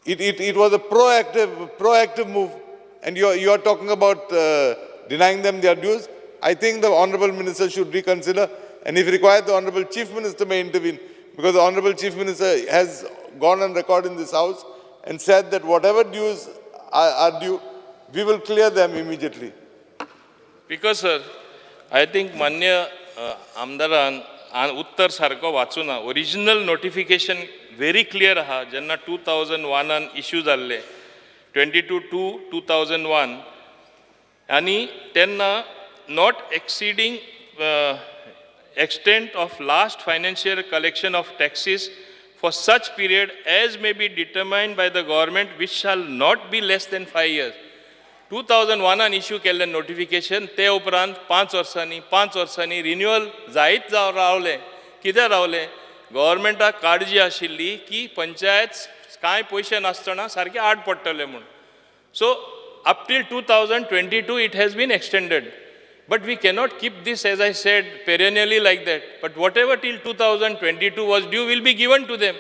It was a proactive move. And you are talking about denying them their dues. I think the Honorable Minister should reconsider. And if required, the Honorable Chief Minister may intervene. Because the Honorable Chief Minister has gone on record in this House and said that whatever dues are due, we will clear them immediately. Because, sir, I think Manya Amdaran उत्तर सारको वाचूना original notification very clear आहा जेन्ना 2001 issue जाल्ले 22/2/2001 आनी तेन्ना not एक्सिडींग extent of last financial collection of taxes for such period as may be determined by the government which shall not be less than 5 years. 2001 issue केल्लें notification ते उपरांत 5 वर्सांनी renewal जायत रावलें कित्याक रावलें गव्हर्मेंटाक काळजी आशिल्ली की पंचायत कांय पयशे नासतना सारके आड पडटले म्हूण so up till 2022 it has been extended. But we cannot keep this, as I said, perennially like that. But whatever till 2022 was due will be given to them.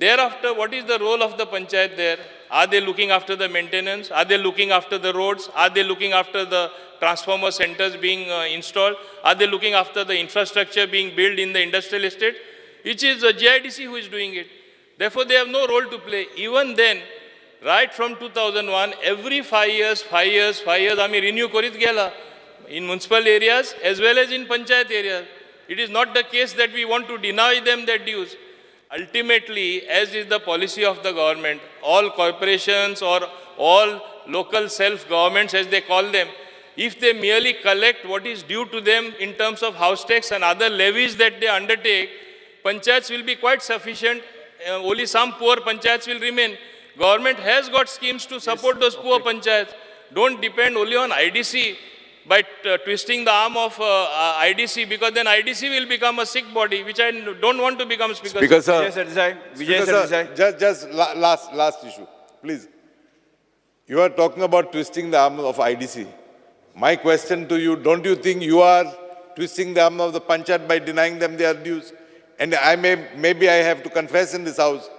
Thereafter, what is the role of the panchayat there? Are they looking after the maintenance? Are they looking after the roads? Are they looking after the transformer centers being installed? Are they looking after the infrastructure being built in the industrial estate? Which is the GIDC who is doing it. Therefore, they have no role to play. Even then, right from 2001, every 5 years, आमी renew करीत गेला. In municipal areas as well as in panchayat areas. It is not the case that we want to deny them their dues. Ultimately, as is the policy of the government, all corporations or all local self-governments as they call them, if they merely collect what is due to them in terms of house tax and other levies that they undertake, panchayats will be quite sufficient. Only some poor panchayats will remain. Government has got schemes to support those poor panchayats. Don't depend only on IDC. By twisting the arm of IDC, because then IDC will become a sick body, which I don't want to become Speaker. Speaker sir, just last issue, please. You are talking about twisting the arm of IDC. My question to you, don't you think you are twisting the arm of the Panchayat by denying them their dues? And maybe I have to confess in this house,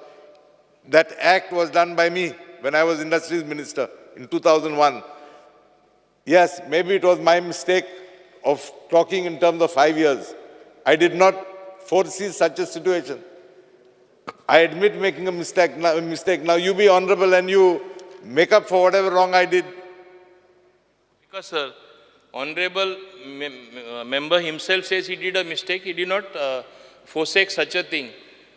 that act was done by me when I was Industries Minister in 2001. Yes, maybe it was my mistake of talking in terms of 5 years. I did not foresee such a situation. I admit making a mistake. Now you be honorable and you make up for whatever wrong I did. Because, sir, honorable member himself says he did a mistake. He did not forsake such a thing.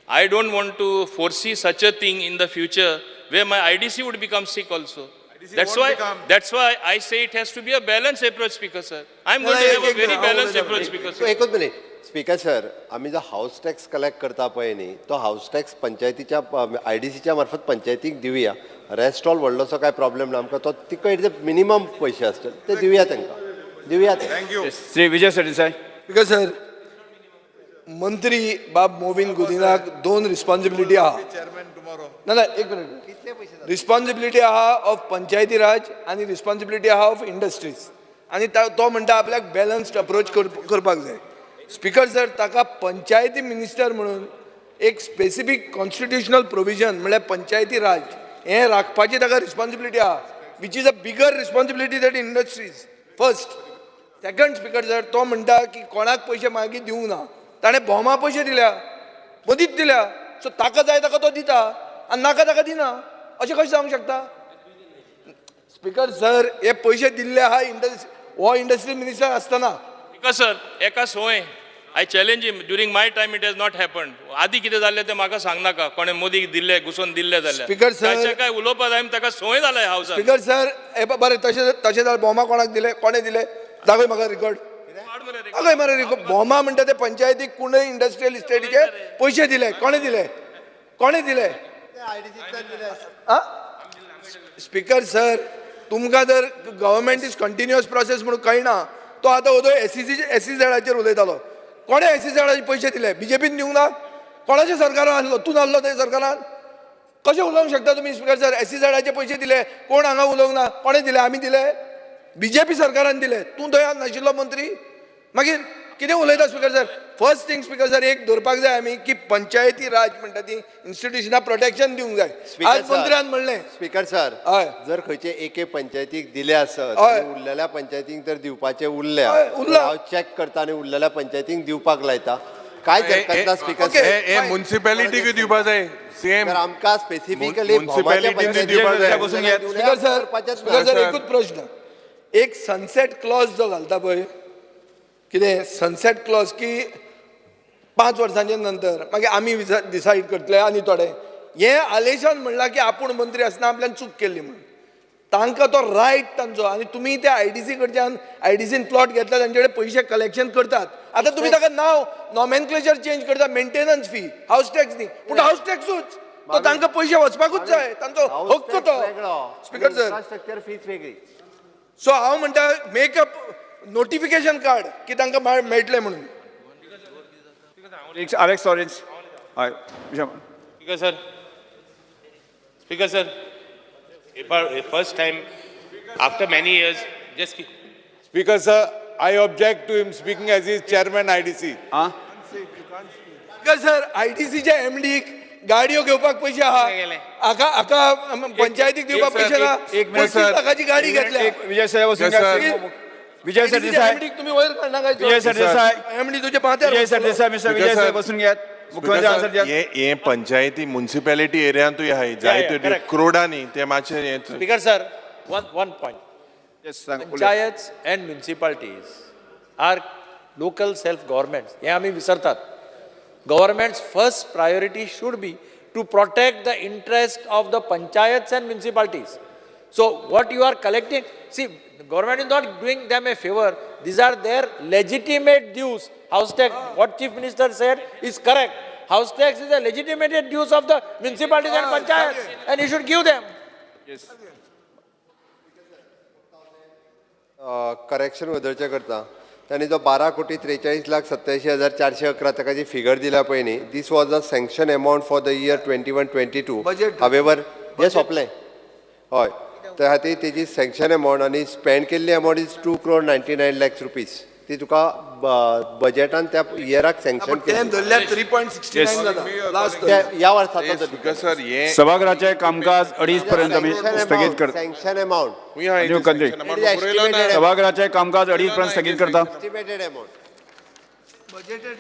I don't want to foresee such a thing in the future where my IDC would become sick also. That's why I say it has to be a balanced approach, Speaker, sir. I'm going to have a very balanced approach, Speaker, sir. एकच minute speaker sir, आम्ही जो house tax collect करता पळय न्ही, तो house tax पंचायतीच्या IDCच्या मार्फत पंचायतीक दिवया. रेस्ट ऑल व्हडलोसो काय प्रॉब्लेम ना, आमकां तो तिका मिनिमम पयशे आसतले ते दिवया तांकां, दिवया. Yes, Shri Vijay Sardesai. Because sir मंत्री बाब मोविन गुदिनाक 2 रिस्पॉन्सिबिलिटी आहा. ना एक मिनिट, रिस्पॉन्सिबिलिटी आहा ऑफ पंचायती राज आनी रिस्पॉन्सिबिलिटी आहा ऑफ इंडस्ट्रीज, आनी तो म्हणटा आपल्याक बॅलन्स्ड अप्रोच करपाक जाय. स्पीकर सर, ताका पंचायती मिनिस्टर म्हणून एक स्पेसिफीक कॉन्स्टिट्युशनल प्रोविजन म्हळ्यार पंचायती राज हें राखपाची ताका रिस्पॉन्सिबिलिटी आहा, which is a bigger responsibility that industries. First. Second, speaker sir, तो म्हणटा की कोणाक पयशे मागीर दिवंक ना, ताणें भोमा पयशे दिल्या, मदींच दिल्या, सो ताका जाय ताका तो दिता आनी नाका ताका दिना, अशें कशें जावंक शकता? स्पीकर सर, हे पयशे दिल्ले आहा हो इंडस्ट्री मिनिस्टर आसतना. Because, sir, एका सोय, I challenge him, during my time it has not happened. आदी कितें जाल्लें तें म्हाका सांगनाका, कोणें मोदीक दिल्लें, घुसोवन दिल्लें जाल्यार. स्पीकर सर, काय उलोवपा जाय ताका सोय जाल्या हावसार. स्पीकर सर, बरें तशें जाल्यार भोमा कोणाक दिले, कोणें दिले, दाखय म्हाका रिकॉर्ड. दाखय मरे रिकॉर्ड. भोमा म्हणटा ते पंचायतीक कुणय इंडस्ट्रियल इस्टेटीचे पयशे दिले, कोणें दिले, कोणें दिले? स्पीकर सर, तुमकां जर गव्हर्मेंट इज कंटिन्युअस प्रोसेस म्हणून कळना, तो आतां ओदो SEZाचेर उलयतालो. कोणे SEZाचे पयशे दिले? BJPन दिवंक ना? कोणाच्या सरकारान आसलो? तूं नासलो त्या सरकारान? कशें उलोवंक शकता तुमी स्पीकर सर? SEZाचे पयशे दिले, कोण हांगा उलोवंक ना? कोणें दिले? आमी दिले? BJP सरकारान दिले. तूं थंय नाशिल्लो मंत्री? मागीर कितें उलयता speaker sir? First thing speaker sir, एक धरपाक जाय आमी की पंचायती राज म्हणटा ती इन्स्टिट्युशनाक प्रोटेक्शन दिवंक जाय. आज मंत्र्यान म्हणलें. स्पीकर सर, जर खंयचे एके पंचायतीक दिले आसत, उरलेल्या पंचायतीक तर दिवपाचे उरल्या, हांव चॅक करता आनी उरलेल्या पंचायतीक दिवपाक लायता. काय करता स्पीकर सर? म्युन्सिपॅलिटीक दिवपा जाय. सीएम आमकां स्पेसिफिकली स्पीकर सर, एकूच प्रश्न. एक सनसेट क्लॉज जो घालता पळय, कितें सनसेट क्लॉज की 5 वर्सांचे नंतर मागीर आमी डिसायड करतले आनी थोडे, हें आलेशन म्हणलां की आपूण मंत्री आसतना आपल्यान चूक केल्ली म्हणून. तांकां तो रायट तांचो, आनी तुमी त्या IDC कडच्यान IDCन प्लॉट घेतला, तांचे कडेन पयशे कलेक्शन करतात. आतां तुमी ताका नांव नॉमेनक्लेचर चेंज करता, मेंटेनन्स फी, हाऊस टॅक्स न्ही, पूण हाऊस टॅक्सूच तो तांकां पयशे वचपाकूच जाय, तांचो हक्क तो. स्पीकर सर, इन्फ्रास्ट्रक्चर फीज वेगळी. सो हांव म्हणटा मेकअप नोटिफिकेशन कार्ड की तांकां मेळटलें म्हणून. Alex Orange. Speaker sir, first time after many years, just Speaker sir, I object to him speaking as his chairman IDC. Speaker sir, IDCच्या MD गाडयो घेवपाक पयशे आहा, हाका पंचायतीक दिवपाक पयशे ना. 25 लाखाची गाडी घेतल्या. विजय सरदेसाई. विजय सरदेसाई. तुम्ही वयर काढना काय? विजय सरदेसाई. MD तुझे पात्यार. विजय सरदेसाई, मिस्टर विजय सर बसून घ्यात. मुख्यमंत्री आन्सर द्या. हे पंचायती म्युन्सिपॅलिटी एरियांतूय हाय, जायत्यो क्रोडांनी ते मातशे. Speaker sir, one point. Yes, Panchayats and municipalities are local self-governments. हे आम्ही विसरतात. Government's first priority should be to protect the interest of the panchayats and municipalities. So what you are collecting, see, the government is not doing them a favor. These are their legitimate dues. House tax, what Chief Minister said is correct. House tax is a legitimate dues of the municipalities and panchayats, and you should give them. Yes. Correction वदळचे करता. त्यांनी जो 12,43,87,411 ताका जी figure दिल्या पळय न्ही, this was a sanction amount for the year 21-22. However हे सोंपलें. हय, त्या खातीर तेजी सँक्शन अमावंट आनी स्पेंड केल्ली अमावंट इज 2,99,00,000 रुपीज. ती तुका बजेटान त्या इयराक सँक्शन तें धरल्यार 3.69 जाता लास्ट ह्या वर्साचो स्पीकर सर हे सभागृहाचे कामकाज 2:30 पर्यंत आम्ही स्थगित करता. सँक्शन अमावंट मी हा आणि कंदे. बरयलो ना सभागृहाचे कामकाज 2:30 पर्यंत स्थगित करता. Estimated amount budgeted